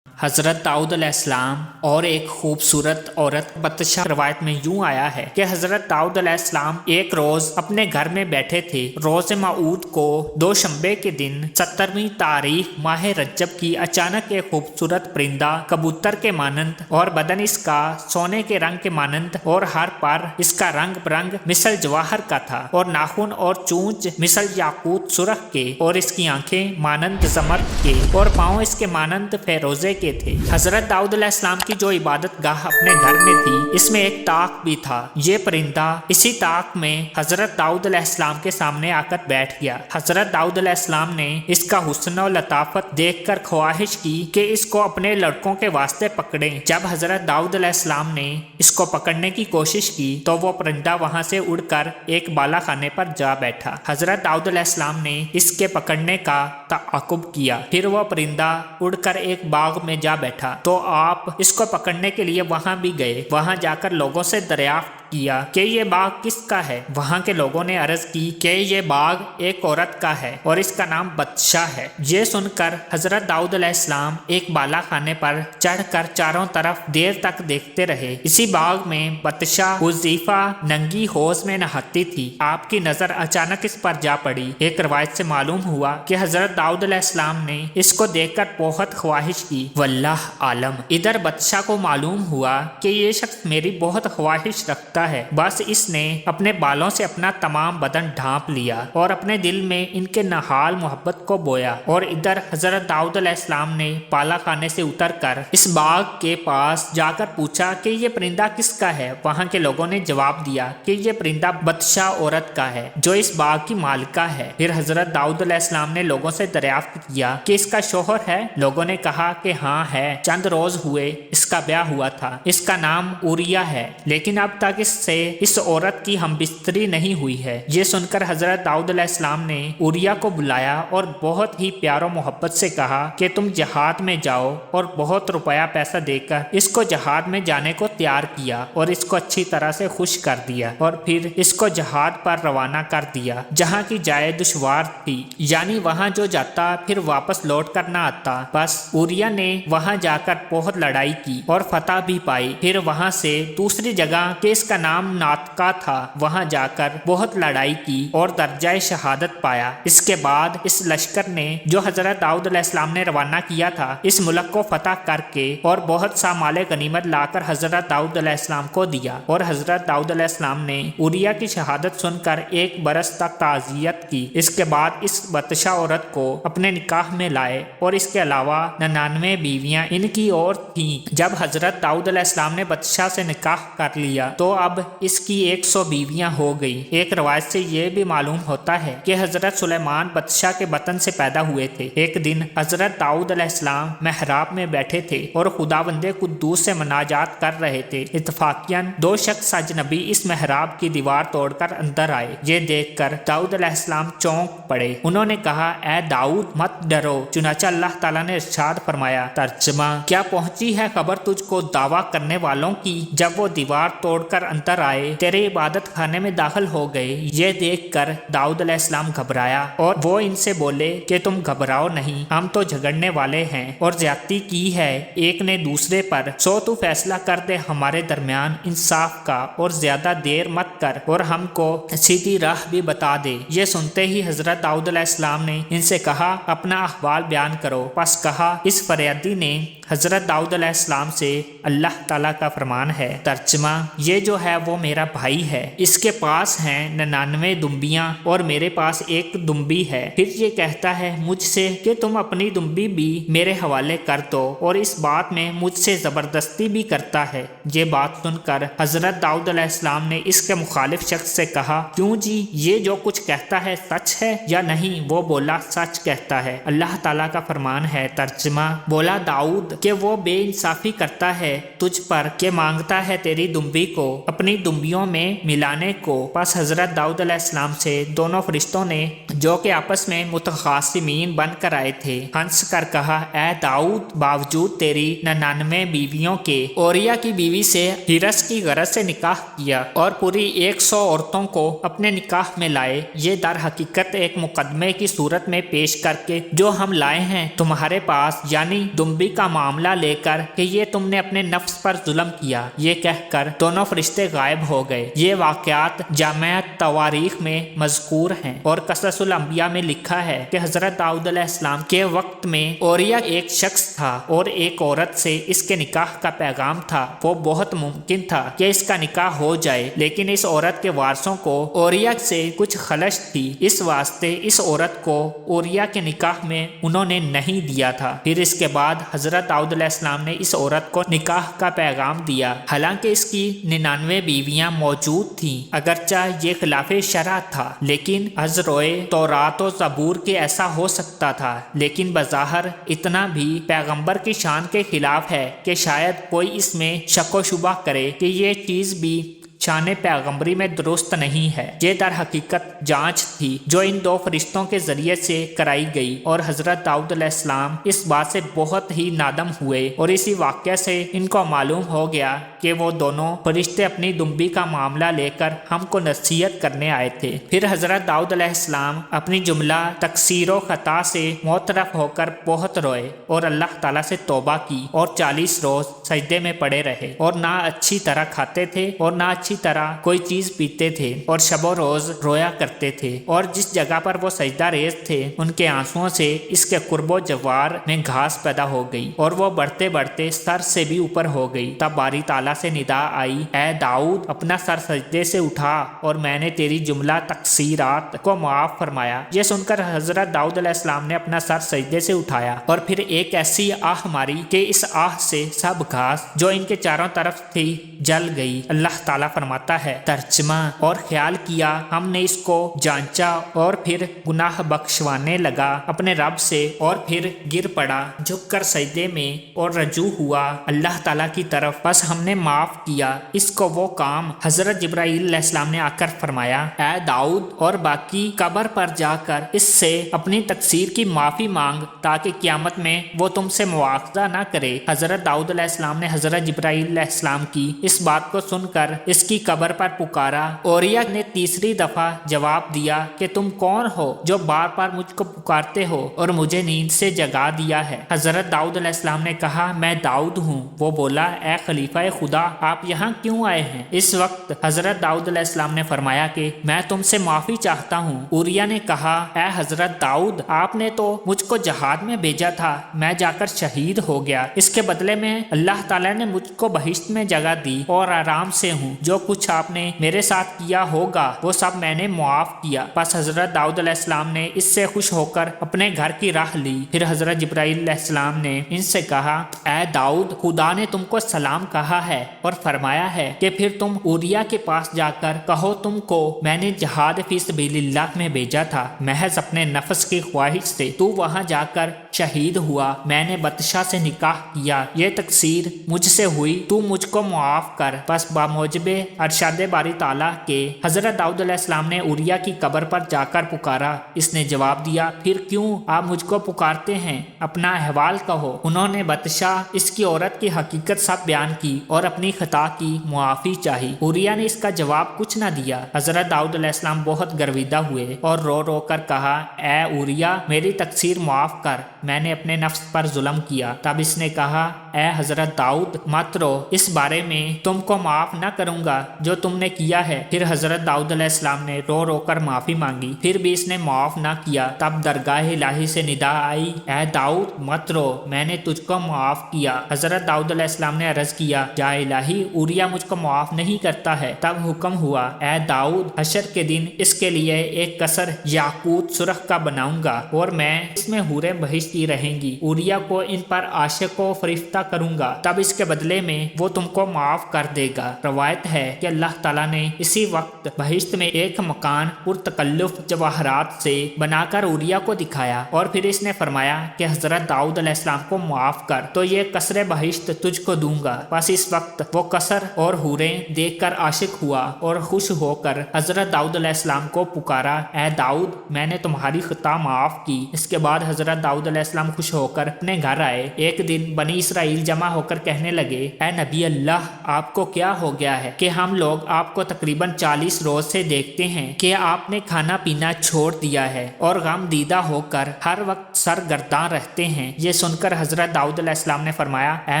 S1: हज़रत दाऊद अलैहिस्सलाम और एक खूबसूरत औरत बतशा रवायत में यूं आया है कि हज़रत दाऊद अलैहिस्सलाम एक रोज़ अपने घर में बैठे थे। रोज़ मऊद को दोशंबे के दिन 17वीं तारीख माह रज्जब की अचानक एक खूबसूरत परिंदा कबूतर के मानंद और बदन इसका सोने के रंग के मानंद और हर पर इसका रंग बिरंग मिसल जवाहर का था और नाखून और चूंच मिसल याकूत सुरख के और इसकी आंखें मानंद जमर्द के और पाँव इसके मानंद फेरोजे के थे। हजरत दाऊद अलैहिस्सलाम की जो इबादत गाह अपने घर में थी इसमें एक ताक भी था। ये परिंदा इसी ताक में हजरत दाऊद अलैहिस्सलाम के सामने आकर बैठ गया। हजरत दाऊद अलैहिस्सलाम ने इसका हुस्न और लताफत देखकर ख्वाहिश की कि इसको अपने लड़कों के वास्ते पकड़ें। जब हजरत दाऊद अलैहिस्सलाम ने इसको पकड़ने की कोशिश की तो वो परिंदा वहां से उड़कर एक बाला खाने पर जा बैठा। हजरत दाऊद अलैहिस्सलाम ने इसके पकड़ने का ताक़ुब किया। फिर वो परिंदा उड़कर एक बाग में जा बैठा तो आप इसको पकड़ने के लिए वहां भी गए। वहां जाकर लोगों से दरियाफ्त किया कि ये बाग किसका है। वहां के लोगों ने अर्ज की कि ये बाग एक औरत का है और इसका नाम बदशाह है। ये सुनकर हजरत दाऊद अलैहिस्सलाम एक बाला खाने पर चढ़कर चारों तरफ देर तक देखते रहे। इसी बाग में बदशाह हुज़ैफा नंगी हौज में नहाती थी। आपकी नजर अचानक इस पर जा पड़ी। एक रवायत से मालूम हुआ कि हजरत दाऊद अलैहिस्सलाम ने इसको देखकर बहुत ख्वाहिश की। वल्लाह आलम, इधर बदशाह को मालूम हुआ कि ये शख्स मेरी बहुत ख्वाहिश रखता है। बस इसने अपने बालों से अपना तमाम बदन ढांप लिया और अपने दिल में इनके नहाल मोहब्बत को बोया। और इधर हजरत दाऊद अलैहिस्सलाम ने बाला खाने से उतरकर इस बाग के पास जाकर पूछा कि ये परिंदा किसका है। वहां के लोगों ने जवाब दिया कि ये परिंदा बदशाह औरत का है जो इस बाग की मालिका है। फिर हजरत दाऊद अलैहिस्सलाम ने लोगों से दरियाफ्त किया कि इसका शोहर है। लोगों ने कहा कि हाँ है, चंद रोज हुए इसका ब्याह हुआ था। इसका नाम उरिया है, लेकिन अब तक इससे इस औरत की हमबिस्तरी नहीं हुई है। ये सुनकर हजरत दाऊद अलैहिस्सलाम ने उरिया को बुलाया और बहुत ही प्यारो मोहब्बत से कहा कि तुम जहाद में जाओ और बहुत रुपया पैसा देकर इसको जहाद में जाने को तैयार किया और इसको अच्छी तरह से खुश कर दिया और फिर इसको जहाद पर रवाना कर दिया जहाँ की जाए दुश्वार थी, यानी वहाँ जो जाता फिर वापस लौट कर ना आता। बस उरिया ने वहाँ जाकर बहुत लड़ाई की और फतह भी पाई। फिर वहाँ से दूसरी जगह के इसका नाम नातका था, वहां जाकर बहुत लड़ाई की और दर्जाए शहादत पाया। इसके बाद इस लश्कर ने जो हजरत दाऊद अलैहिस्सलाम ने रवाना किया था इस मुल्क को फतह करके और बहुत सा माले गनीमत लाकर हजरत दाऊद अलैहिस्सलाम को दिया। और हजरत दाऊद अलैहिस्सलाम ने उरिया की शहादत सुनकर एक बरस तक ताज़ियत की। इसके बाद इस बदशाह औरत को अपने निकाह में लाए और इसके अलावा 99 बीवियां इनकी और थीं। जब हजरत दाऊद अलैहिस्सलाम ने बदशाह से निकाह कर लिया तो अब इसकी 100 बीवियां हो गई। एक रवायत से यह भी मालूम होता है कि हजरत सुलेमान बदशाह के बतन से पैदा हुए थे। एक दिन हजरत दाऊद अलैहिस्सलाम महराब में बैठे थे और खुदावंदे कुद्दूस से मनाजात कर रहे थे। इत्तफाकियन दो शख्स अजनबी इस महराब की दीवार तोड़कर अंदर आए। ये देखकर दाऊद अलैहिस्सलाम चौंक पड़े। उन्होंने कहा, ए दाऊद मत डरो। चुनाचा अल्लाह ताला ने इरशाद फरमाया, तर्जमा, क्या पहुंची है खबर तुझको दावा करने वालों की जब वो दीवार तोड़कर अंदर आए, तेरे इबादत खाने में दाखिल हो गए। ये देख कर दाऊद अलैहिस्सलाम घबराया और वो इनसे बोले कि तुम घबराओ नहीं, हम तो झगड़ने वाले हैं और ज्यादती की है एक ने दूसरे पर। सो तू फैसला कर दे हमारे दरमियान इंसाफ का और ज्यादा देर मत कर और हमको सीधी राह भी बता दे। ये सुनते ही हजरत दाऊद अलैहिस्सलाम ने इनसे कहा, अपना अहवाल बयान करो। बस कहा, इस फरियादी ने हजरत दाऊद अलैहिस्सलाम से, अल्लाह ताला का फरमान है। तर्जमा, ये जो है वो मेरा भाई है, इसके पास हैं 99 दुम्बियां और मेरे पास एक दुम्बी है। फिर ये कहता है मुझसे कि तुम अपनी दुम्बी भी मेरे हवाले कर दो और इस बात में मुझसे जबरदस्ती भी करता है। ये बात सुनकर हजरत दाऊद अलैहिस्सलाम ने इसके मुखालिफ शख्स से कहा, क्यों जी, ये जो कुछ कहता है सच है या नहीं? वो बोला, सच कहता है, अल्लाह ताला का फरमान है। तर्जमा, बोला दाऊद कि वो बेइंसाफी करता है तुझ पर के मांगता है तेरी दुम्बी को अपनी दुम्बियों में मिलाने को। बस हजरत दाऊद अलैहिस्सलाम से दोनों फरिश्तों ने, जो कि आपस में मुतखासिमीन बनकर आए थे, हंस कर कहा, ए दाऊद, बावजूद तेरी 99 बीवियों के ओरिया की बीवी से हिरस की गरज से निकाह किया और पूरी 100 औरतों को अपने निकाह में लाए। ये दर हकीकत एक मुकदमे की सूरत में पेश करके जो हम लाए हैं तुम्हारे पास, यानी दुम्बी का मामला लेकर कि ये तुमने अपने नफ्स पर जुल्म किया। ये कहकर दोनों फरिश्ते गायब हो गए। ये वाक़यात जामिअत तवारीख में मज़कूर हैं और क़ससुल अंबिया में लिखा है कि हज़रत दाऊद अलैहिस्सलाम के वक्त में ओरिया एक शख्स था और एक औरत से इसके निकाह का पैगाम था। वो बहुत मुमकिन था कि इसका निकाह हो जाए, लेकिन इस औरत के वारसों को ओरिया से कुछ खलश थी, इस वास्ते इस औरत को ओरिया के निकाह में उन्होंने नहीं दिया था। फिर इसके बाद हजरत दाऊद अलैहिस्सलाम ने इस औरत को निकाह का पैगाम दिया। हालांकि इसकी 99 बीवियां मौजूद थीं, अगरचा ये खिलाफे शरअ था, लेकिन अज़रोए तौरात और ज़बूर के ऐसा हो सकता था। लेकिन बज़ाहिर इतना भी पैगंबर की शान के खिलाफ है कि शायद कोई इसमें शक व शुबा करे कि ये चीज़ भी शान पैगंबरी में दुरुस्त नहीं है। ये दर हकीकत जांच थी जो इन दो फरिश्तों के जरिए से कराई गई और हजरत दाऊद अलैहिस्सलाम इस बात से बहुत ही नादम हुए और इसी वाक़या से इनको मालूम हो गया कि वो दोनों फरिश्ते अपनी दुम्बी का मामला लेकर हमको नसीहत करने आए थे। फिर हजरत दाऊद अलैहिस्सलाम अपनी जुमला तकसीर खता से मोतरफ होकर बहुत रोए और अल्लाह ताला से तौबा की और 40 रोज सजदे में पड़े रहे और ना अच्छी तरह खाते थे और ना अच्छी तरह कोई चीज पीते थे और शबो रोज रोया करते थे। और जिस जगह पर वो सजदा रेज थे उनके आंसुओं से इसके कुर्बो जवार में घास पैदा हो गई और वो बढ़ते बढ़ते सर से भी ऊपर हो गई। तब बारी ताला से निदा आई, ए दाऊद, अपना सर सजदे से उठा और मैंने तेरी जुमला तकसीरात को माफ फरमाया। ये सुनकर हजरत दाऊद अलैहिस्सलाम ने अपना सर सजदे से उठाया और फिर एक ऐसी आह मारी कि इस आह से सब घास जो इनके चारों तरफ थी जल गई। अल्लाह ताला फरमाता है, तर्जमा, और ख्याल किया हमने इसको जांचा और फिर गुनाह बख्शवाने लगा अपने रब से और फिर गिर पड़ा झुककर सजदे में और रजू हुआ अल्लाह ताला की तरफ, बस हमने माफ किया इसको वो काम। हजरत जिब्राइल अलैहिस्सलाम ने आकर फरमाया, ए दाऊद, और बाकी कब्र पर जाकर इससे अपनी तकसीर की माफी मांग ताकि क़यामत में वो तुमसे मुआवजा ना करे। हजरत दाऊद अलैहिस्सलाम ने हजरत जिब्राइल अलैहिस्सलाम की इस बात को सुनकर इसकी कब्र पर पुकारा। ओरिया ने तीसरी दफा जवाब दिया कि तुम कौन हो जो बार बार मुझको पुकारते हो और मुझे नींद से जगा दिया है। हजरत दाऊद अलैहिस्सलाम ने कहा, मैं दाऊद हूँ। वो बोला, ए खलीफा खुदा, आप यहाँ क्यों आए हैं? इस वक्त हजरत दाऊद अलैहिस्सलाम ने फरमाया कि मैं तुमसे माफी चाहता हूँ। ओरिया ने कहा, ए हजरत दाऊद, आपने तो मुझको जहाद में भेजा था, मैं जाकर शहीद हो गया, इसके बदले में अल्लाह ताला ने मुझको बहिश्त में जगह दी और आराम से हूँ। जो कुछ आपने मेरे साथ किया होगा वो सब मैंने मुआफ किया। बस हजरत दाऊद अलैहिस्सलाम ने इससे खुश होकर अपने घर की राह ली। फिर हजरत जिब्राइल अलैहिस्सलाम ने इनसे कहा, ए दाऊद, खुदा ने तुमको सलाम कहा है और फरमाया है कि फिर तुम उरिया के पास जाकर कहो तुमको मैंने जहाद फी सबीलिल्लाह में भेजा था, महज अपने नफ्स की ख्वाहिश से तू वहां जाकर शहीद हुआ। मैंने बदशाह से निकाह किया, ये तकसीर मुझसे हुई, तू मुझको मुआफ कर। बस बामौजबे अरशाद बारी ताला के हजरत दाऊद अलैहिस्सलाम ने उरिया की कब्र पर जाकर पुकारा। इसने जवाब दिया, फिर क्यों आप मुझको पुकारते हैं? अपना अहवाल कहो। उन्होंने बदशाह इसकी औरत की हकीकत सब बयान की और اپنی خطا کی معافی چاہی۔ اوریا نے اس کا جواب کچھ نہ دیا۔ حضرت داؤد علیہ السلام بہت گرویدہ ہوئے اور رو رو کر کہا، اے اوریا میری تقصیر معاف کر، میں نے اپنے نفس پر ظلم کیا۔ تب اس نے کہا، اے حضرت داؤد مت رو، اس بارے میں تم کو معاف نہ کروں گا جو تم نے کیا ہے۔ پھر حضرت داؤد علیہ السلام نے رو رو کر معافی مانگی، پھر بھی اس نے معاف نہ کیا۔ تب درگاہ الہی سے ندا آئی، اے داؤد مت رو، میں نے تجھ کو معاف کیا۔ حضرت داؤد علیہ السلام نے عرض کیا، یا الہی اوریا مجھ کو معاف نہیں کرتا ہے۔ تب حکم ہوا، اے داؤد حشر کے دن اس کے لیے ایک قصر یاقوت سرخ کا بناؤں گا اور میں اس میں حوریں بہشتی رہیں گی۔ اوریا کو ان پر عاشق و فریفتہ کروں گا، تب اس کے بدلے میں وہ تم کو معاف کر دے گا۔ روایت ہے کہ اللہ تعالیٰ نے اسی وقت بہشت میں ایک مکان پرتکلف جواہرات سے بنا کر اوریا کو دکھایا اور پھر اس نے فرمایا کہ حضرت داؤد علیہ السلام کو معاف کر تو یہ قصر بہشت تجھ کو دوں گا۔ بس اس وقت وہ قصر اور حوریں دیکھ کر عاشق ہوا اور خوش ہو کر حضرت داؤد علیہ السلام کو پکارا، اے داؤد میں نے تمہاری خطا معاف کی۔ اس کے بعد حضرت داؤد علیہ السلام خوش ہو کر اپنے گھر آئے۔ ایک دن بنی اسرائیل جمع ہو کر کہنے لگے، اے نبی اللہ آپ کو کیا ہو گیا ہے کہ ہم لوگ آپ کو تقریباً 40 روز سے دیکھتے ہیں کہ آپ نے کھانا پینا چھوڑ دیا ہے اور غم دیدہ ہو کر ہر وقت سرگرداں رہتے ہیں۔ یہ سن کر حضرت داؤد علیہ السلام نے فرمایا، اے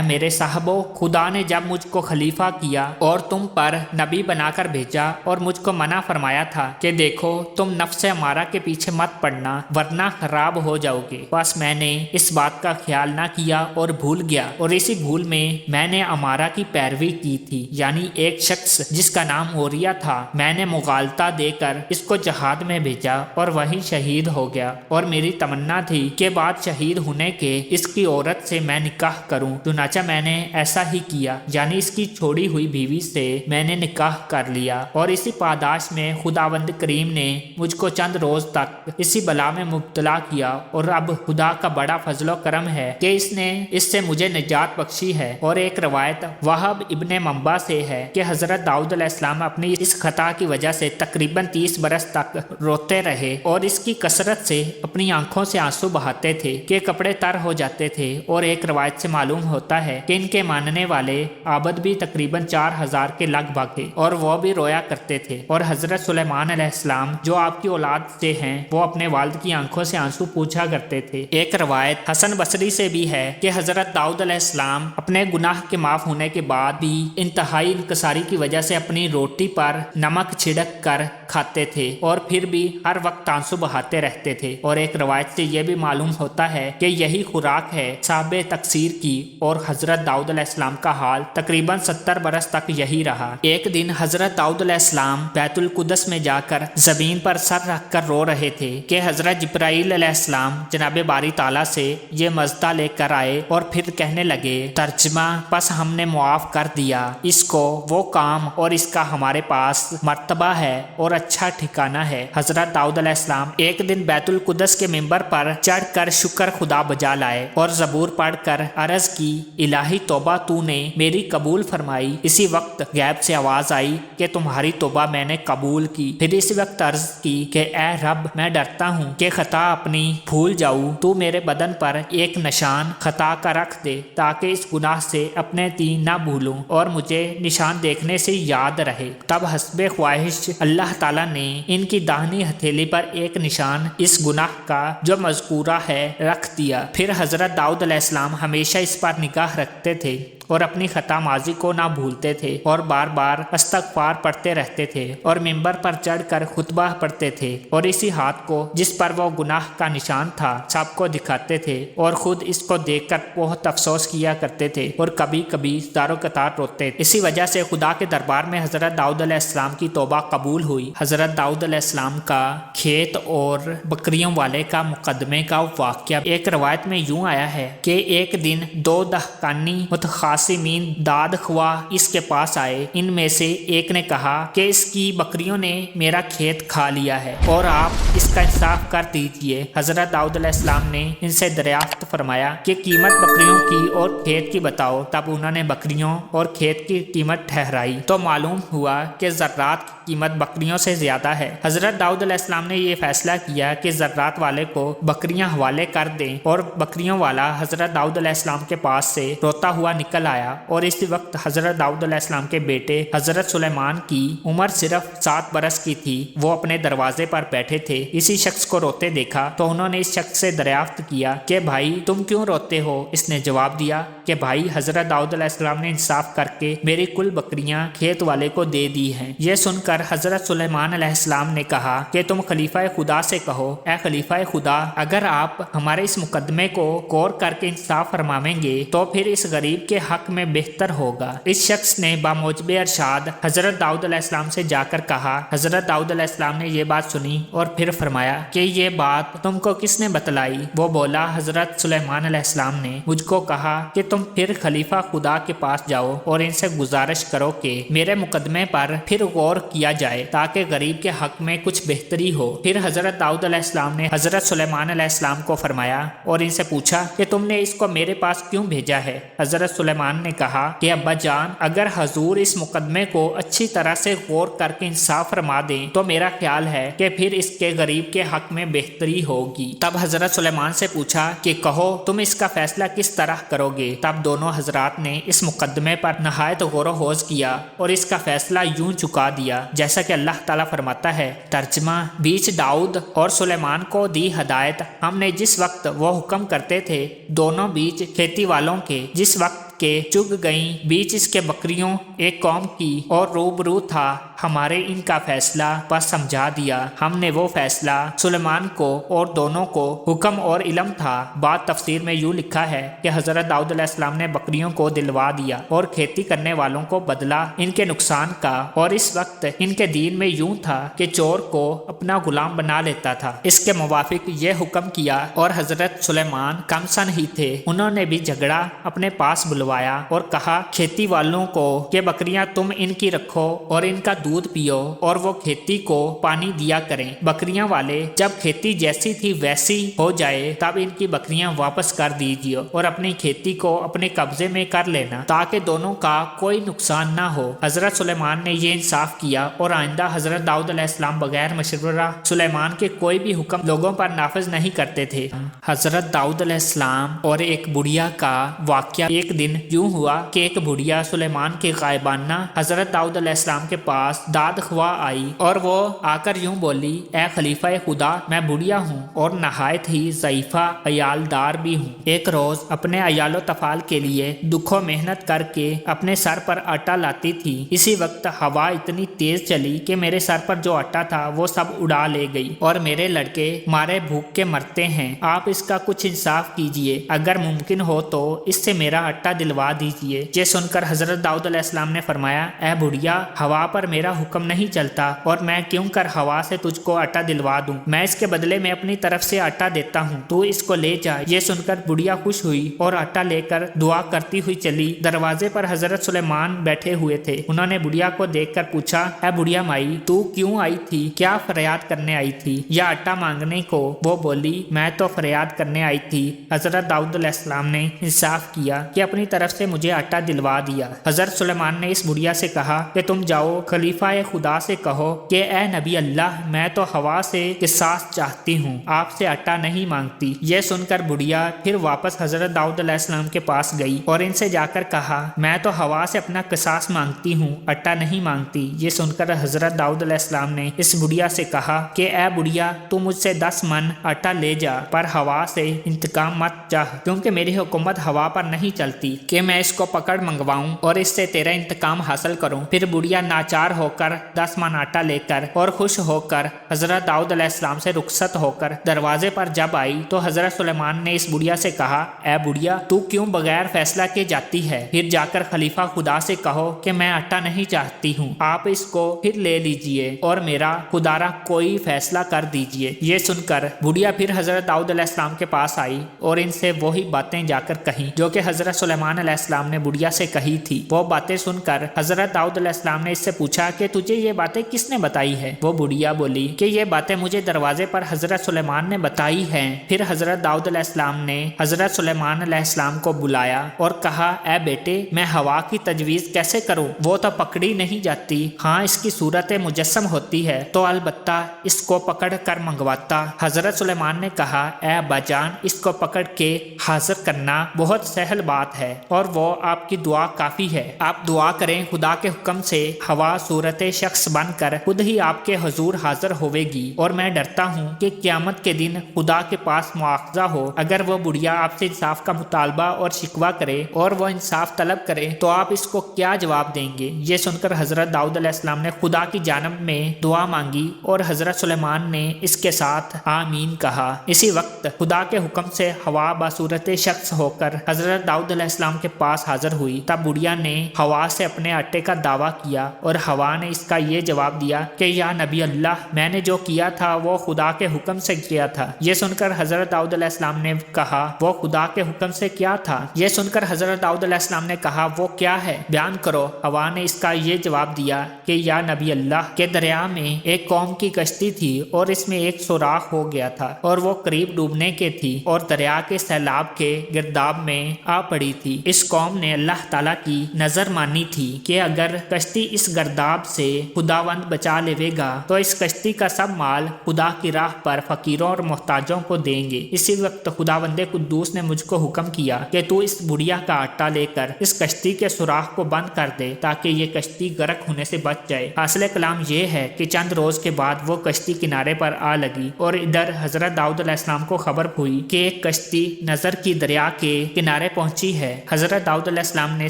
S1: میرے صاحبو، خدا نے جب مجھ کو خلیفہ کیا اور تم پر نبی بنا کر بھیجا اور مجھ کو منع فرمایا تھا کہ دیکھو تم نفس امارہ کے پیچھے مت پڑنا ورنہ خراب ہو جاؤ گے، بس میں نے اس بات کا خیال نہ کیا اور بھول گیا، اور اسی بھول میں نے امارہ کی پیروی کی تھی، یعنی ایک شخص جس کا نام اوریا تھا۔ میں نے مغالطہ دے کر اس کو جہاد میں بھیجا اور وہیں شہید ہو گیا، اور میری تمنا تھی کہ بعد شہید ہونے کے اس کی عورت سے میں نکاح کروں، چنانچہ میں نے ایسا ہی کیا، یعنی اس کی چھوڑی ہوئی بیوی سے میں نے نکاح کر لیا، اور اسی پاداش میں خداوند کریم نے مجھ کو چند روز تک اسی بلا میں مبتلا کیا، اور اب خدا کا بڑا فضل و کرم ہے کہ اس نے اس سے مجھے نجات بخشی ہے۔ اور ایک روایت وہب ابن منبع سے ہے کہ حضرت داؤد علیہ السلام اپنی اس خطا کی وجہ سے تقریباً 30 برس تک روتے رہے اور اس کی کثرت سے اپنی آنکھوں سے آنسو بہاتے تھے کہ کپڑے تر ہو جاتے تھے۔ اور ایک روایت سے معلوم ہوتا ہے کہ ان کے ماننے والے عابد بھی تقریباً 4000 کے لگ بھگ تھے اور وہ بھی رویا کرتے تھے۔ اور حضرت سلیمان علیہ السلام جو آپ کی اولاد سے ہیں وہ اپنے والد کی آنکھوں سے آنسو پوچھا کرتے تھے۔ ایک روایت حسن بصری سے بھی ہے کہ حضرت داؤد علیہ السلام اپنے گناہ کے معاف ہونے کے بعد بھی انتہائی انکساری کی وجہ سے اپنی روٹی پر نمک چھڑک کر کھاتے تھے اور پھر بھی ہر وقت آنسو بہاتے رہتے تھے۔ اور ایک روایت سے یہ بھی معلوم ہوتا ہے کہ یہی خوراک ہے صاحب تقصیر کی، اور حضرت داؤد علیہ السلام کا حال تقریباً 70 برس تک یہی رہا۔ ایک دن حضرت داؤد علیہ السلام بیت القدس میں جا کر زمین پر سر رکھ کر رو رہے تھے کہ حضرت جبرائیل علیہ السلام جناب باری تعالیٰ سے یہ مژدہ لے کر آئے اور پھر کہنے لگے، ترجمہ، پس ہم نے معاف کر دیا اس کو وہ کام اور اس کا ہمارے پاس مرتبہ ہے اور اچھا ٹھکانہ ہے۔ حضرت داؤد علیہ السلام ایک دن بیت القدس کے ممبر پر چڑھ کر شکر خدا بجا لائے اور زبور پڑھ کر عرض کی، الہی توبہ تو نے میری قبول فرمائی۔ اسی وقت غیب سے آواز آئی کہ تمہاری توبہ میں نے قبول کی۔ پھر اسی وقت عرض کی کہ اے رب، میں ڈرتا ہوں کہ خطا اپنی بھول جاؤں، تو میرے بدن پر ایک نشان خطا کا رکھ دے تاکہ اس گناہ سے اپنے دین نہ بھولوں اور مجھے نشان دیکھنے سے یاد رہے۔ تب حسب خواہش اللہ تعالیٰ نے ان کی داہنی ہتھیلی پر ایک نشان اس گناہ کا جو مذکورہ ہے رکھ دیا۔ پھر حضرت داؤد علیہ السلام ہمیشہ اس پر نگاہ رکھتے تھے اور اپنی خطا ماضی کو نہ بھولتے تھے اور بار بار استغفار پڑھتے رہتے تھے اور ممبر پر چڑھ کر خطبہ پڑھتے تھے اور اسی ہاتھ کو جس پر وہ گناہ کا نشان تھا سب کو دکھاتے تھے اور خود اس کو دیکھ کر بہت افسوس کیا کرتے تھے اور کبھی کبھی زار و قطار روتے تھے۔ اسی وجہ سے خدا کے دربار میں حضرت داؤد علیہ السلام کی توبہ قبول ہوئی۔ حضرت داؤد علیہ السلام کا کھیت اور بکریوں والے کا مقدمے کا واقعہ ایک روایت میں یوں آیا ہے کہ ایک دن 2 دہقانی متخاصمین داد خواہ اس کے پاس آئے۔ ان میں سے ایک نے کہا کہ اس کی بکریوں نے میرا کھیت کھا لیا ہے اور آپ اس کا انصاف کر دیجئے۔ حضرت داؤد علیہ السلام نے ان سے دریافت فرمایا کہ قیمت بکریوں کی اور کھیت کی بتاؤ۔ تب انہوں نے بکریوں اور کھیت کی قیمت ٹھہرائی تو معلوم ہوا کہ ذرات کی قیمت بکریوں سے زیادہ ہے۔ حضرت داؤد علیہ السلام نے یہ فیصلہ کیا کہ ذرات والے کو بکریاں حوالے کر دیں اور بکریوں والا حضرت داؤد علیہ السلام کے پاس سے روتا ہوا نکل आया और इसी वक्त हजरत दाऊद अलैहिस्सलाम के बेटे हजरत सुलेमान की उम्र सिर्फ 7 बरस की थी। वो अपने दरवाजे पर बैठे थे। इसी शख्स को रोते देखा तो उन्होंने इस शख्स से दरियाफ्त किया कि भाई तुम क्यों रोते हो। इसने जवाब दिया कि भाई हजरत दाऊद अलैहिस्सलाम ने इंसाफ करके मेरी कुल बकरियां खेत वाले को दे दी हैं। यह सुनकर हजरत सुलेमान अलैहिस्सलाम ने कहा कि तुम खलीफा खुदा से कहो, ए खलीफा खुदा, अगर आप हमारे इस मुकदमे को गौर करके इंसाफ फरमावेंगे तो फिर इस गरीब के हक में बेहतर होगा। इस शख्स ने बामौजबे अरशाद हजरत दाऊद अलैहिस्सलाम से जाकर कहा। हजरत दाऊद अलैहिस्सलाम ने यह बात सुनी और फिर फरमाया कि ये बात तुमको किसने बतलाई। वो बोला हजरत सुलेमान अलैहिस्सलाम ने मुझको कहा कि तुम फिर खलीफा खुदा के पास जाओ और इनसे गुजारिश करो कि मेरे मुकदमे पर फिर गौर किया जाए ताकि गरीब के हक में कुछ बेहतरी हो। फिर हजरत दाऊद अलैहिस्सलाम ने हजरत सुलेमान अलैहिस्सलाम को फरमाया और इनसे पूछा कि तुमने इसको मेरे पास क्यों भेजा है। हजरत सुलेमान ने कहा कि अब्बा जान, अगर हजूर इस मुकदमे को अच्छी तरह से गौर करके इंसाफ फरमा दें तो मेरा ख्याल है कि फिर इसके गरीब के हक में बेहतरी होगी। तब हजरत सुलेमान से पूछा कि कहो तुम इसका फैसला किस तरह करोगे। तब दोनों हजरात ने इस मुकदमे पर नहायत गौर होज किया और इसका फैसला यूं चुका दिया जैसा कि अल्लाह ताला फरमाता है। तर्जमा, बीच दाऊद और सुलेमान को दी हदायत, हमने जिस वक्त वो हुक्म करते थे दोनों बीच खेती वालों के, जिस वक्त के चुग गई बीच इसके बकरियों एक कौम की और रूबरू था हमारे इनका फैसला, बस समझा दिया। हमने वो फैसला सुलेमान को और दोनों को हुक्म और इल्म था। बात तफसीर में यूँ लिखा है कि हजरत दाऊद अलैहिस्सलाम ने बकरियों को दिलवा दिया और खेती करने वालों को बदला इनके नुकसान का, और इस वक्त इनके दीन में यूँ था कि चोर को अपना गुलाम बना लेता था। इसके मुवाफिक ये हुक्म किया और हजरत सुलेमान कमसन ही थे। उन्होंने भी झगड़ा अपने पास बुलवाया और कहा खेती वालों को कि बकरियां तुम इनकी रखो और इनका दूध पियो और वो खेती को पानी दिया करें। बकरियां वाले जब खेती जैसी थी वैसी हो जाए तब इनकी बकरियां वापस कर दीजिए और अपनी खेती को अपने कब्जे में कर लेना ताकि दोनों का कोई नुकसान ना हो। हजरत सुलेमान ने ये इंसाफ किया और आइंदा हजरत दाऊद अलैहिस्सलाम बगैर मशवरा सुलेमान के कोई भी हुक्म लोगों पर नाफिज नहीं करते थे। हजरत दाऊद अलैहिस्सलाम और एक बुढ़िया का वाकया। एक दिन यूं हुआ कि एक बुढ़िया सुलेमान के गायबाना हजरत दाऊद अलैहिस्सलाम के पास दाद ख्वा आई और वो आकर यूं बोली, ए खलीफा खुदा, मैं बुढ़िया हूँ और नहायत ही ज़ईफ़ा अयालदार भी हूँ। एक रोज अपने अयालो तफाल के लिए दुखों मेहनत करके अपने सर पर आटा लाती थी। इसी वक्त हवा इतनी तेज चली कि मेरे सर पर जो आटा था वो सब उड़ा ले गई और मेरे लड़के मारे भूख के मरते हैं। आप इसका कुछ इंसाफ कीजिए, अगर मुमकिन हो तो इससे मेरा आटा दिलवा दीजिए। ये सुनकर हजरत दाऊद अलैहिस्सलाम ने फरमाया, ए बुढ़िया, हवा पर मेरा हुक्म नहीं चलता और मैं क्यों कर हवा से तुझको आटा दिलवा दूं। मैं इसके बदले में अपनी तरफ से आटा देता हूँ, तू इसको ले जा। ये सुनकर बुढ़िया खुश हुई और आटा लेकर दुआ करती हुई चली। दरवाजे पर हजरत सुलेमान बैठे हुए थे। उन्होंने बुढ़िया को देखकर पूछा, है बुढ़िया माई, तू क्यों आई थी? क्या फरियाद करने आई थी या आटा मांगने को? वो बोली, मैं तो फरियाद करने आई थी। हजरत दाऊद अलैहिस्सलाम ने इंसाफ किया कि अपनी तरफ से मुझे आटा दिलवा दिया। हजरत सुलेमान ने इस बुढ़िया से कहा कि तुम जाओ खलीफा खुदा से कहो कि ए नबी अल्लाह, मैं तो हवा से किसास चाहती हूँ, आपसे आटा नहीं मांगती। ये सुनकर बुढ़िया फिर वापस हजरत दाऊद अलैहिस्सलाम के पास गई और इनसे जाकर कहा, मैं तो हवा से अपना किसास मांगती हूँ, आटा नहीं मांगती। ये सुनकर हजरत दाऊद अलैहिस्सलाम ने इस बुढ़िया से कहा कि ए बुढ़िया, तू मुझसे 10 मन आटा ले जा, पर हवा से इंतकाम मत चाह, क्योंकि मेरी हुकूमत हवा पर नहीं चलती कि मैं इसको पकड़ मंगवाऊं और इससे तेरा इंतकाम हासिल करूं। फिर बुढ़िया नाचार होकर 10 मन आटा लेकर और खुश होकर हजरत दाऊद अलैहिस्सलाम से रुखसत होकर दरवाजे पर जब आई तो हजरत सुलेमान ने इस बुढ़िया से कहा, ए बुढ़िया, तू क्यों बगैर फैसला के जाती है? फिर जाकर खलीफा खुदा से कहो कि मैं आटा नहीं चाहती हूँ, आप इसको फिर ले लीजिए और मेरा खुदारा कोई फैसला कर दीजिए। ये सुनकर बुढ़िया फिर हजरत दाऊद अलैहिस्सलाम के पास आई और इनसे वही बातें जाकर कही जो कि हजरत सुलेमान अलैहिस्सलाम ने बुढ़िया से कही थी। वो बातें सुनकर हजरत दाऊद अलैहिस्सलाम ने इससे पूछा کہ تجھے یہ باتیں کس نے بتائی ہے؟ وہ بڑھیا بولی کہ یہ باتیں مجھے دروازے پر حضرت سلیمان نے بتائی ہیں۔ پھر حضرت داؤد علیہ السلام نے حضرت سلیمان علیہ السلام کو بلایا اور کہا، اے بیٹے، میں ہوا کی تجویز کیسے کروں؟ وہ تو پکڑی نہیں جاتی۔ ہاں، اس کی صورت مجسم ہوتی ہے تو البتہ اس کو پکڑ کر منگواتا۔ حضرت سلیمان نے کہا، اے ابا جان، اس کو پکڑ کے حاضر کرنا بہت سہل بات ہے اور وہ آپ کی دعا کافی ہے۔ آپ دعا کریں، خدا کے حکم سے ہوا صورت شخص بن کر خود ہی آپ کے حضور حاضر ہوے گی، اور میں ڈرتا ہوں کہ قیامت کے دن خدا کے پاس مواخذہ ہو۔ اگر وہ بڑھیا آپ سے انصاف کا مطالبہ اور شکوہ کرے اور وہ انصاف طلب کرے تو آپ اس کو کیا جواب دیں گے؟ یہ سن کر حضرت داؤد علیہ السلام نے خدا کی جانب میں دعا مانگی اور حضرت سلیمان نے اس کے ساتھ آمین کہا۔ اسی وقت خدا کے حکم سے ہوا بصورت شخص ہو کر حضرت داؤد علیہ السلام کے پاس حاضر ہوئی۔ تب بڑھیا نے ہوا سے اپنے آٹے کا دعویٰ کیا اور ہوا نے اس کا یہ جواب دیا کہ یا نبی اللہ، میں نے جو کیا تھا وہ خدا کے حکم سے کیا تھا۔ یہ سن کر حضرت داؤد علیہ السلام نے کہا، وہ خدا کے حکم سے کیا تھا؟ یہ سن کر حضرت داؤد علیہ السلام نے کہا، وہ کیا ہے؟ بیان کرو۔ ہوا نے اس کا یہ جواب دیا کہ یا نبی اللہ، کے دریا میں ایک قوم کی کشتی تھی اور اس میں ایک سوراخ ہو گیا تھا اور وہ قریب ڈوبنے کے تھی اور دریا کے سیلاب کے گرداب میں آ پڑی تھی۔ اس قوم نے اللہ تعالیٰ کی نظر مانی تھی کہ اگر کشتی اس گرداب سے خداوند بچا لے گا تو اس کشتی کا سب مال خدا کی راہ پر فقیروں اور محتاجوں کو دیں گے۔ اسی وقت خداوند قدوس نے مجھ کو حکم کیا کہ تو اس بڑھیا کا آٹا لے کر اس کشتی کے سوراخ کو بند کر دے تاکہ یہ کشتی غرق ہونے سے بچ جائے۔ حاصل کلام یہ ہے کہ چند روز کے بعد وہ کشتی کنارے پر آ لگی اور ادھر حضرت داؤد علیہ السلام کو خبر ہوئی کہ ایک کشتی نظر کی دریا کے کنارے پہنچی ہے۔ حضرت داؤد علیہ السلام نے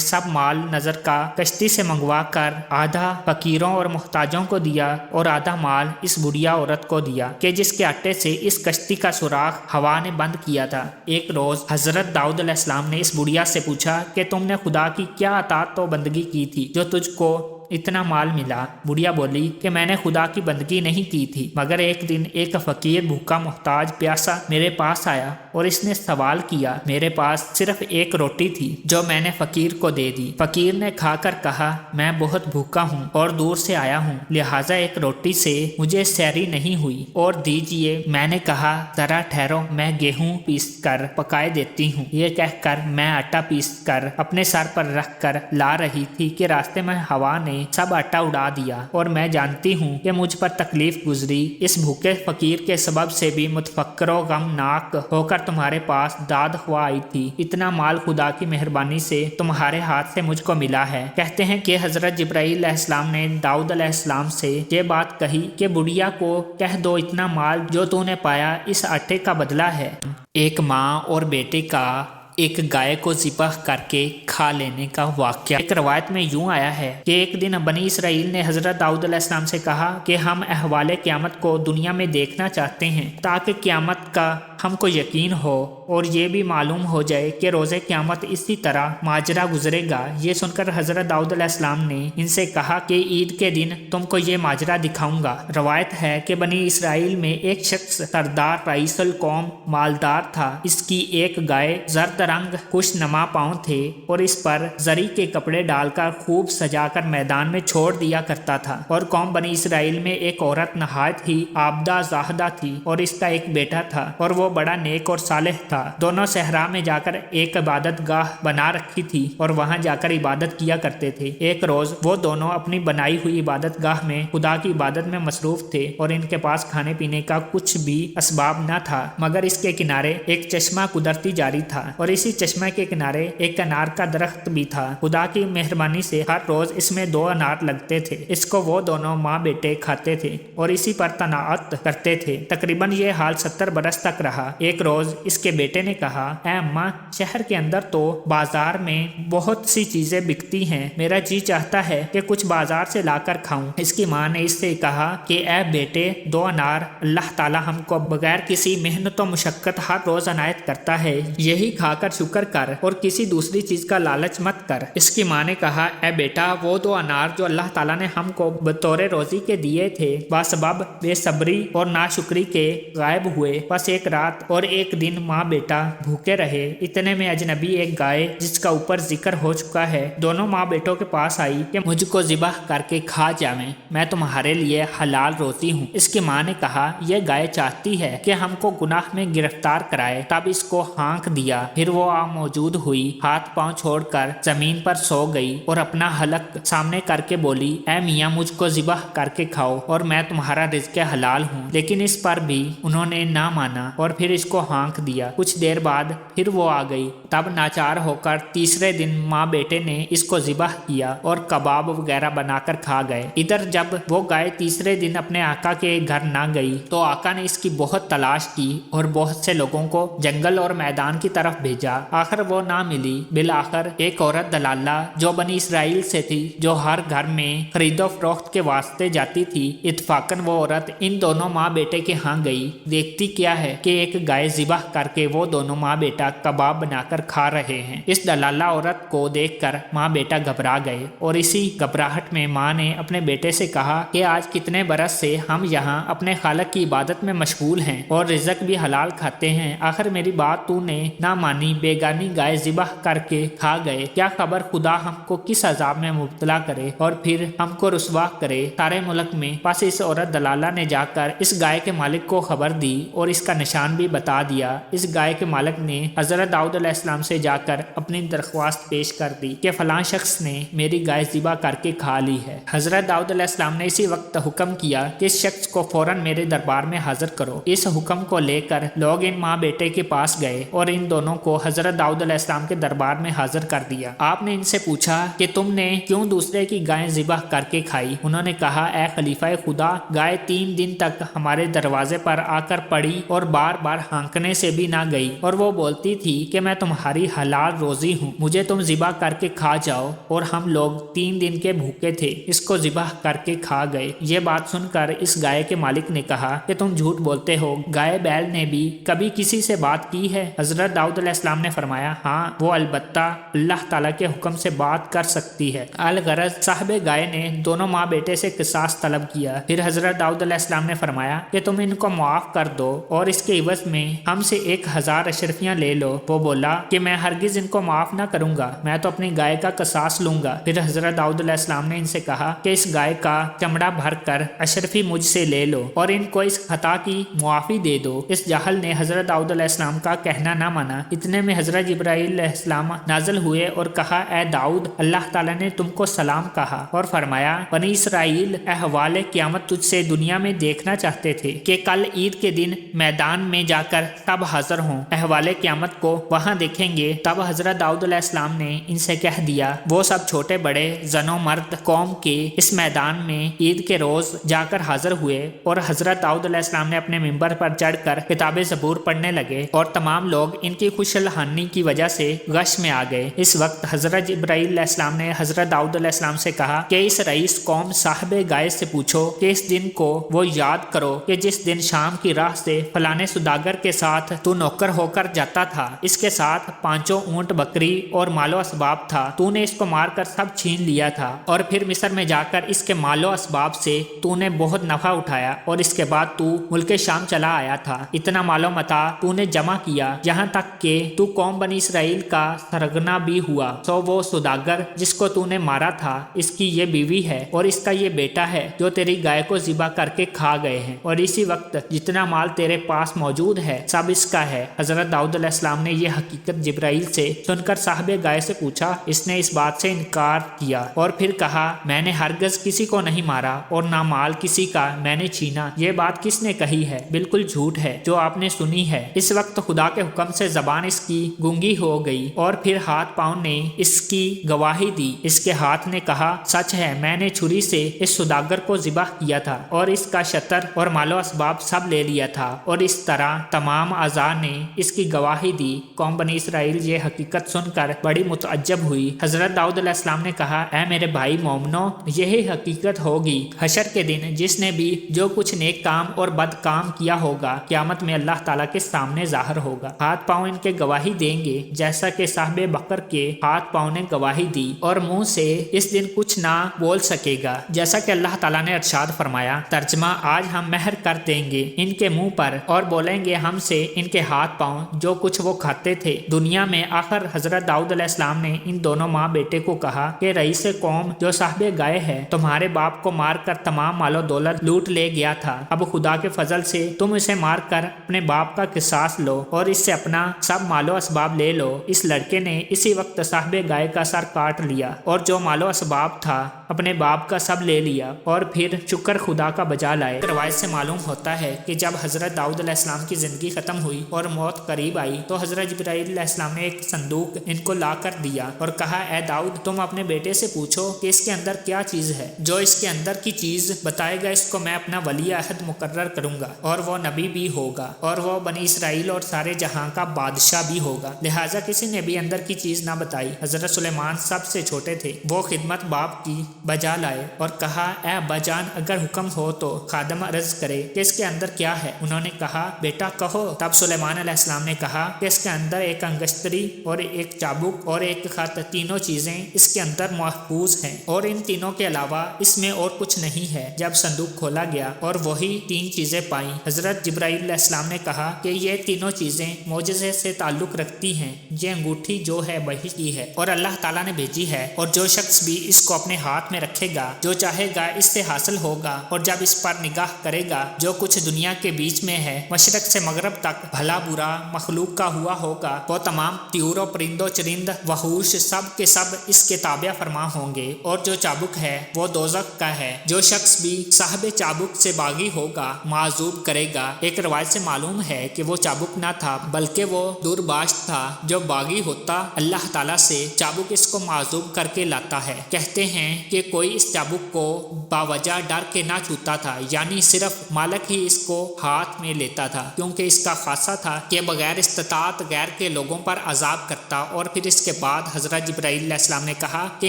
S1: سب مال نظر کا کشتی سے منگوا کر آدھا فقیروں اور محتاجوں کو دیا اور آدھا مال اس بڑھیا عورت کو دیا کہ جس کے آٹے سے اس کشتی کا سوراخ ہوا نے بند کیا تھا۔ ایک روز حضرت داؤد علیہ السلام نے اس بڑھیا سے پوچھا کہ تم نے خدا کی کیا اطاعت و بندگی کی تھی جو تجھ کو اتنا مال ملا؟ بڑھیا بولی کہ میں نے خدا کی بندگی نہیں کی تھی، مگر ایک دن ایک فقیر بھوکا محتاج پیاسا میرے پاس آیا اور اس نے سوال کیا۔ میرے پاس صرف ایک روٹی تھی جو میں نے فقیر کو دے دی۔ فقیر نے کھا کر کہا، میں بہت بھوکا ہوں اور دور سے آیا ہوں، لہٰذا ایک روٹی سے مجھے سحری نہیں ہوئی اور دیجیے۔ میں نے کہا، ذرا ٹھہرو، میں گیہوں پیس کر پکائے دیتی ہوں۔ یہ کہہ کر میں آٹا پیس کر اپنے سر پر رکھ کر لا رہی تھی کہ راستے میں ہوا نے سب آٹا اڑا دیا اور میں جانتی ہوں کہ مجھ پر تکلیف گزری۔ اس بھوکے فقیر کے سبب سے بھی متفکر و غمناک ہو کر تمہارے پاس داد خواہ آئی تھی۔ اتنا مال خدا کی مہربانی سے تمہارے ہاتھ سے مجھ کو ملا ہے۔ کہتے ہیں کہ حضرت جبرائیل علیہ السلام نے داؤد علیہ السلام سے یہ بات کہی کہ بڑھیا کو کہہ دو اتنا مال جو تو نے پایا اس آٹے کا بدلہ ہے۔ ایک ماں اور بیٹے کا ایک گائے کو ذبح کر کے کھا لینے کا واقعہ۔ ایک روایت میں یوں آیا ہے کہ ایک دن بنی اسرائیل نے حضرت داؤد علیہ السلام سے کہا کہ ہم احوال قیامت کو دنیا میں دیکھنا چاہتے ہیں تاکہ قیامت کا ہم کو یقین ہو اور یہ بھی معلوم ہو جائے کہ روز قیامت اسی طرح ماجرا گزرے گا۔ یہ سن کر حضرت داؤد علیہ السلام نے ان سے کہا کہ عید کے دن تم کو یہ ماجرا دکھاؤں گا۔ روایت ہے کہ بنی اسرائیل میں ایک شخص سردار رئیس القوم مالدار تھا۔ اس کی ایک گائے زرد رنگ خوش نما پاؤں تھے اور اس پر زری کے کپڑے ڈال کر خوب سجا کر میدان میں چھوڑ دیا کرتا تھا۔ اور قوم بنی اسرائیل میں ایک عورت نہایت ہی عابدہ زاہدہ تھی اور اس کا ایک بیٹا تھا اور وہ بڑا نیک اور صالح تھا۔ دونوں صحرا میں جا کر ایک عبادت گاہ بنا رکھی تھی اور وہاں جا کر عبادت کیا کرتے تھے۔ ایک روز وہ دونوں اپنی بنائی ہوئی عبادت گاہ میں خدا کی عبادت میں مصروف تھے اور ان کے پاس کھانے پینے کا کچھ بھی اسباب نہ تھا، مگر اس کے کنارے ایک چشمہ قدرتی جاری تھا اور اسی چشمہ کے کنارے ایک انار کا درخت بھی تھا۔ خدا کی مہربانی سے ہر روز اس میں 2 انار لگتے تھے۔ اس کو وہ دونوں ماں بیٹے کھاتے تھے اور اسی پر تناعت کرتے تھے۔ تقریباً یہ حال 70 برس تک رہا۔ ایک روز اس کے بیٹے نے کہا، اے اماں، شہر کے اندر تو بازار میں بہت سی چیزیں بکتی ہیں، میرا جی چاہتا ہے کہ کچھ بازار سے لا کر کھاؤں۔ اس کی ماں نے اس سے کہا کہ اے بیٹے، 2 انار اللہ تعالیٰ ہم کو بغیر کسی محنت و مشقت ہر روز عنایت کرتا ہے، یہی کھا کر شکر کر اور کسی دوسری چیز کا لالچ مت کر۔ اس کی ماں نے کہا، اے بیٹا، وہ 2 انار جو اللہ تعالیٰ نے ہم کو بطور روزی کے دیے تھے بسبب بے صبری اور ناشکری کے غائب ہوئے، بس ایک رات रात और एक दिन माँ बेटा भूखे रहे। इतने में अजनबी एक गाय जिसका ऊपर जिक्र हो चुका है दोनों माँ बेटों के पास आई कि मुझको ज़िबह करके खा जावे, मैं तुम्हारे लिए हलाल रोटी हूँ। इसकी माँ ने कहा यह गाय चाहती है कि हमको गुनाह में गिरफ्तार कराए। तब इसको हाँक दिया। फिर वो आ मौजूद हुई, हाथ पांव छोड़कर जमीन पर सो गई और अपना हलक सामने करके बोली, ऐ मियाँ मुझको ज़िबह करके खाओ और मैं तुम्हारा रिज़्क़ हलाल हूँ। लेकिन इस पर भी उन्होंने ना माना और फिर इसको हाँक दिया। कुछ देर बाद फिर वो आ गई। तब नाचार होकर तीसरे दिन माँ बेटे ने इसको ज़िबह किया और कबाब वगैरह बनाकर खा गए। इधर जब वो गाय तीसरे दिन अपने आका के घर ना गई तो आका ने इसकी बहुत तलाश की और बहुत से लोगों को जंगल और मैदान की तरफ भेजा। आखिर वो ना मिली। बिल आखिर एक औरत दलाला जो बनी इसराइल से थी, जो हर घर में खरीदो फरोख्त के वास्ते जाती थी, इत्फाकन वो औरत इन दोनों माँ बेटे के यहाँ गई। देखती क्या है कि एक गाय ज़िबह करके वो दोनों माँ बेटा कबाब बनाकर खा रहे हैं। इस दलाला औरत को देखकर माँ बेटा घबरा गए और इसी घबराहट में माँ ने अपने बेटे से कहा कि आज कितने बरस से हम यहाँ अपने खालक की इबादत में मशगूल हैं और रिज़्क़ भी हलाल खाते हैं। आखिर मेरी बात तूने ना मानी, बेगानी गाय ज़िबह करके खा गए। क्या खबर खुदा हमको किस अजाब में मुब्तला करे और फिर हमको रुसवा करे सारे मुल्क में। बस इस औरत दलाला ने जाकर इस गाय के मालिक को खबर दी और इसका निशान भी बता दिया। इस गाय के मालिक ने हज़रत दाऊद अलैहिस्सलाम से जाकर अपनी दरख्वास्त पेश कर दी कि फलां शख्स ने मेरी गाय ज़िबह करके खा ली है। हज़रत दाऊद अलैहिस्सलाम ने इसी वक्त हुक्म किया कि इस शख्स को फौरन मेरे दरबार में हाजिर करो। इस हुक्म को लेकर लोग इन माँ बेटे के पास गए और इन दोनों को हज़रत दाऊद अलैहिस्सलाम के दरबार में हाजिर कर दिया। आपने इनसे पूछा कि तुमने क्यों दूसरे की गाय ज़िबह करके खाई। उन्होंने कहा, ए खलीफा खुदा, गाय 3 दिन तक हमारे दरवाजे पर आकर पड़ी और बार बार हाँकने से भी ना गई और वो बोलती थी कि मैं तुम्हारी हलाल रोजी हूँ, मुझे तुम ज़िबह करके खा जाओ। और हम लोग 3 दिन के भूखे थे, इसको ज़िबह करके खा गए। ये बात सुनकर इस गाय के मालिक ने कहा कि तुम झूठ बोलते हो, गाय बैल ने भी कभी किसी से बात की है। हज़रत दाऊद अलैहिस्सलाम ने फरमाया, हाँ, वो अलबत्ता अल्लाह ताला के हुक्म से बात कर सकती है। अलगरज साहबे गाय ने दोनों माँ बेटे से किसास तलब किया। फिर हज़रत दाऊद अलैहिस्सलाम ने फरमाया कि तुम इनको माफ़ कर दो और इसके इवज में हमसे 1000 अशरफियाँ ले लो। वो बोला कि मैं हरगिज़ इनको माफ़ ना करूँगा, मैं तो अपनी गाय का किसास लूँगा। फिर हज़रत दाऊद अलैहिस्सलाम ने इनसे कहा कि इस गाय का चमड़ा भर कर अशरफी मुझसे ले लो और इनको इस खता की मुआफ़ी दे दो। इस जाहल ने हज़रत दाऊद अलैहिस्सलाम का कहना ना माना। इतने में हज़रत जिब्राईल अलैहिस्सलाम नाज़िल हुए और कहा, ए दाऊद, अल्लाह ताला ने तुमको सलाम कहा और फरमाया, बनी इसराइल अहवाले क़यामत तुझसे दुनिया में देखना चाहते थे कि कल ईद के दिन मैदान में जाकर तब हाजिर हों। अहवाले क़यामत को वहाँ देखेंगे। तब हज़रत दाऊद अलैहिस्सलाम ने इनसे कह दिया, वो सब छोटे बड़े जनो मर्द कौम के इस मैदान में ईद के रोज़ जाकर हाजिर हुए और हज़रत दाऊद अलैहिस्सलाम ने अपने मिंबर पर चढ़कर किताब ज़बूर पढ़ने लगे और तमाम लोग इनकी खुशलहानी की वजह से गश में आ गए। इस वक्त हज़रत जिब्राईल अलैहिस्सलाम ने हज़रत दाऊद अलैहिस्सलाम से कहा कि इस रईस कौम साहिबे गाय से पूछो कि इस दिन को वो याद करो कि जिस दिन शाम की राह से फलाने सुदागर के साथ तू नौकर होकर जाता था। इसके साथ 5 ऊंट बकरी और मालो असबाब था। तूने इसको मारकर सब छीन लिया था और फिर मिस्र में जाकर इसके मालो असबाब से तूने बहुत नफा उठाया और इसके बाद तू मुल्क शाम चला आया था। इतना मालो मता तूने जमा किया यहाँ तक कि तू कौम बनी इसराइल का सरगना भी हुआ। तो वो सुदागर जिसको तूने मारा था, इसकी ये बीवी है और इसका ये बेटा है जो तेरी गाय को ज़िबा करके खा गए हैं और इसी वक्त जितना माल तेरे पास मौजूद है सब इसका है। हज़रत दाऊद अलैहिस्सलाम ने यह हकीकत जिब्राईल से सुनकर साहिबे गाय से पूछा। इसने इस बात से इनकार किया और फिर कहा, मैंने हरगिज़ किसी को नहीं मारा और ना माल किसी का मैंने छीना। ये बात किसने कही है? बिल्कुल झूठ है जो आपने सुनी है। इस वक्त खुदा के हुक्म से जबान इसकी गूंगी हो गई और फिर हाथ पाँव ने इसकी गवाही दी। इसके हाथ ने कहा, सच है, मैंने छुरी से इस सुदागर को ज़िबा किया था और इसका शतर और मालो असबाब सब ले लिया था। और इस तरह तमाम अज़ा ने इसकी गवाही दी। कौम बनी इसराइल ये हकीकत सुनकर बड़ी मुतअज्जब हुई। हज़रत दाऊद अलैहिस्सलाम ने कहा, ऐ मेरे भाई मोमनो, यही हकीकत होगी हशर के दिन। जिसने भी जो कुछ नेक काम और बद काम किया होगा क़यामत में अल्लाह ताला के सामने ज़ाहिर होगा। हाथ पाँव इनके गवाही देंगे जैसा कि साहिबे बकर के हाथ पाँव ने गवाही दी और मुंह से इस दिन कुछ ना बोल सकेगा, जैसा कि अल्लाह ताला ने इरशाद फरमाया। तर्जमा, आज हम मेहर कर देंगे इनके मुंह पर और बोलेंगे तोड़ेंगे हमसे इनके हाथ पांव जो कुछ वो खाते थे दुनिया में। आखिर हजरत दाऊद अलैहिस्सलाम ने इन दोनों माँ बेटे को कहा कि रईस कौम जो साहिब गाय है तुम्हारे बाप को मारकर तमाम मालो दौलत लूट ले गया था। अब खुदा के फजल से तुम इसे मारकर अपने बाप का किसास लो और इससे अपना सब मालो असबाब ले लो। इस लड़के ने इसी वक्त साहिब गाय का सर काट लिया और जो मालो असबाब था अपने बाप का सब ले लिया और फिर शुक्र खुदा का बजा लाए। रवायत से मालूम होता है कि जब हजरत दाऊद अलैहिस्सलाम की जिंदगी खत्म हुई और मौत करीब आई तो हजरत जिब्राइल अलैहिस्सलाम ने एक संदूक इनको ला कर दिया और कहा, ए दाऊद तुम अपने बेटे से पूछो कि इसके अंदर क्या चीज है। जो इसके अंदर की चीज बताएगा इसको मैं अपना वली अहद मुकर्रर करूंगा और वो नबी भी होगा और वो बनी इसराइल और सारे जहां का बादशाह भी होगा। लिहाजा किसी ने भी अंदर की चीज ना बताई। हजरत सुलेमान सबसे छोटे थे। वो खिदमत बाप की बजा लाए और कहा, ए अब्बाजान अगर हुक्म हो तो खादम अर्ज करे कि इसके अंदर क्या है। उन्होंने कहा, बेटा कहो। तब सुलेमान अलैहिस्सलाम ने कहा कि इसके अंदर एक अंगश्तरी और एक चाबुक और एक खत, तीनों चीजें इसके अंदर महफूज हैं और इन तीनों के अलावा इसमें और कुछ नहीं है। जब संदूक खोला गया और वही तीन चीजें पाई, हजरत जिब्राइल अलैहिस्सलाम ने कहा कि ये तीनों चीजें मौजज़े से ताल्लुक रखती हैं। ये अंगूठी जो है वही की है और अल्लाह ताला ने भेजी है और जो शख्स भी इसको अपने हाथ में रखेगा जो चाहेगा इससे हासिल होगा और जब इस पर निगाह करेगा जो कुछ दुनिया के बीच में है मशरक से मगरब तक भला बुरा मखलूक का हुआ होगा वो तमाम त्यूरों परिंदों चरिंद वहूश सब के सब इसके ताबिया फरमा होंगे। और जो चाबुक है वो दोज़ख का है। जो शख्स भी साहिब चाबुक से बागी होगा माजूब करेगा। एक रवायत से मालूम है कि वो चाबुक ना था बल्कि वो दूरबाश था। जो बागी होता अल्लाह ताला से चाबुक इसको माजूब करके लाता है। कहते हैं कि कोई इस चाबुक को बावजह डर के ना छूता था, यानी सिर्फ मालिक ही इसको हाथ में लेता था क्योंकि इसका खासा था कि बगैर इस्तात गैर के लोगों पर अजाब करता। और फिर इसके बाद हजरत जिब्राइल अलैहिस्सलाम ने कहा कि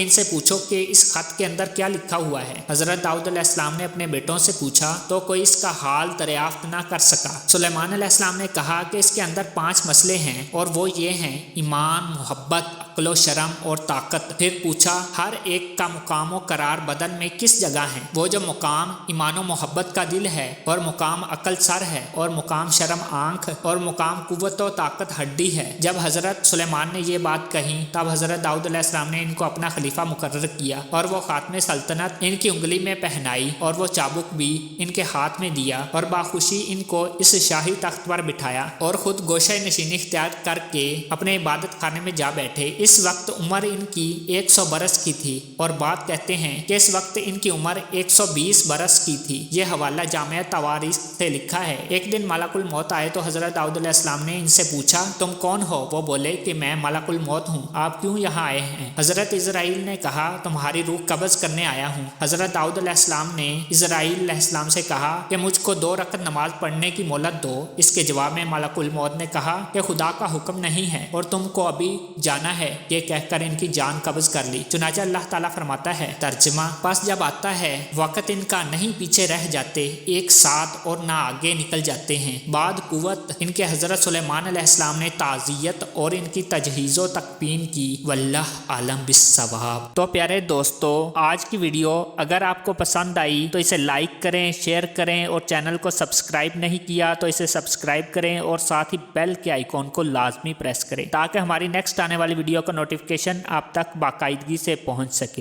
S1: इनसे पूछो कि इस खत के अंदर क्या लिखा हुआ है। हजरत दाऊद अलैहिस्सलाम ने अपने बेटों से पूछा तो कोई इसका हाल दरियाफ्त ना कर सका। सुलेमान अलैहिस्सलाम ने कहा कि इसके अंदर 5 मसले हैं और वो ये हैं, ईमान, मोहब्बत, अक्ल, शर्म और ताकत। फिर पूछा हर एक का मुकाम और करार बदन में किस जगह है। वो जो मुकाम ईमान और मोहब्बत का दिल है और मुकाम अकल सर है और मुकाम शर्म आंख और मुकाम कुव्वत और ताकत हड्डी है। जब हजरत सुलेमान ने ये बात कही तब हजरत दाऊद अलैहिस्सलाम ने इनको अपना खलीफा मुकर्रर किया और वो खात्मे सल्तनत इनकी उंगली में पहनाई और वो चाबुक भी इनके हाथ में दिया और बाखुशी इनको इस शाही तख्त पर बिठाया और खुद गोशे नशीनी इख्तियार करके अपने इबादत खाने में जा बैठे। इस वक्त उम्र इनकी 100 बरस की थी और बात कहते हैं कि इस वक्त इनकी उम्र 120 बरस की थी। यह हवाला जामिया तवारीख से लिखा है। एक दिन मलकुल मौत आए तो हजरत दाऊद अलैहिस्सलाम ने इनसे पूछा तुम कौन हो। वो बोले कि मैं मलकुल मौत हूँ, आप क्यों यहाँ आए हैं। हजरत इजराइल ने कहा तुम्हारी रूह कब्ज करने आया हूँ। हजरत दाऊद अलैहिस्सलाम ने इजराइल अलैहिस्सलाम से कहा कि मुझको 2 रकत नमाज पढ़ने की मोहलत दो। इसके जवाब में मलकुल मौत ने कहा कि खुदा का हुक्म नहीं है और तुमको अभी जाना है। ये कहकर इनकी जान कब्ज कर ली। चुनाचा अल्लाह ताला फरमाता है, तर्जमा, पास जब आता है वक़्त इनका नहीं पीछे रह जाते, एक साथ और ना आगे निकल जाते हैं। बाद कुव्वत इनके हजरत सुलेमान अलैहिस्सलाम ने ताज़ियत और इनकी तजहीज़ो तकपीन की। वल्लाह आलम बिस्सवाब। तो प्यारे दोस्तों, आज की वीडियो अगर आपको पसंद आई तो इसे लाइक करें, शेयर करें और चैनल को सब्सक्राइब नहीं किया तो इसे सब्सक्राइब करें और साथ ही बेल के आइकॉन को लाजमी प्रेस करें ताकि हमारी नेक्स्ट आने वाली वीडियो का नोटिफिकेशन आप तक बाकायदगी से पहुंच सके।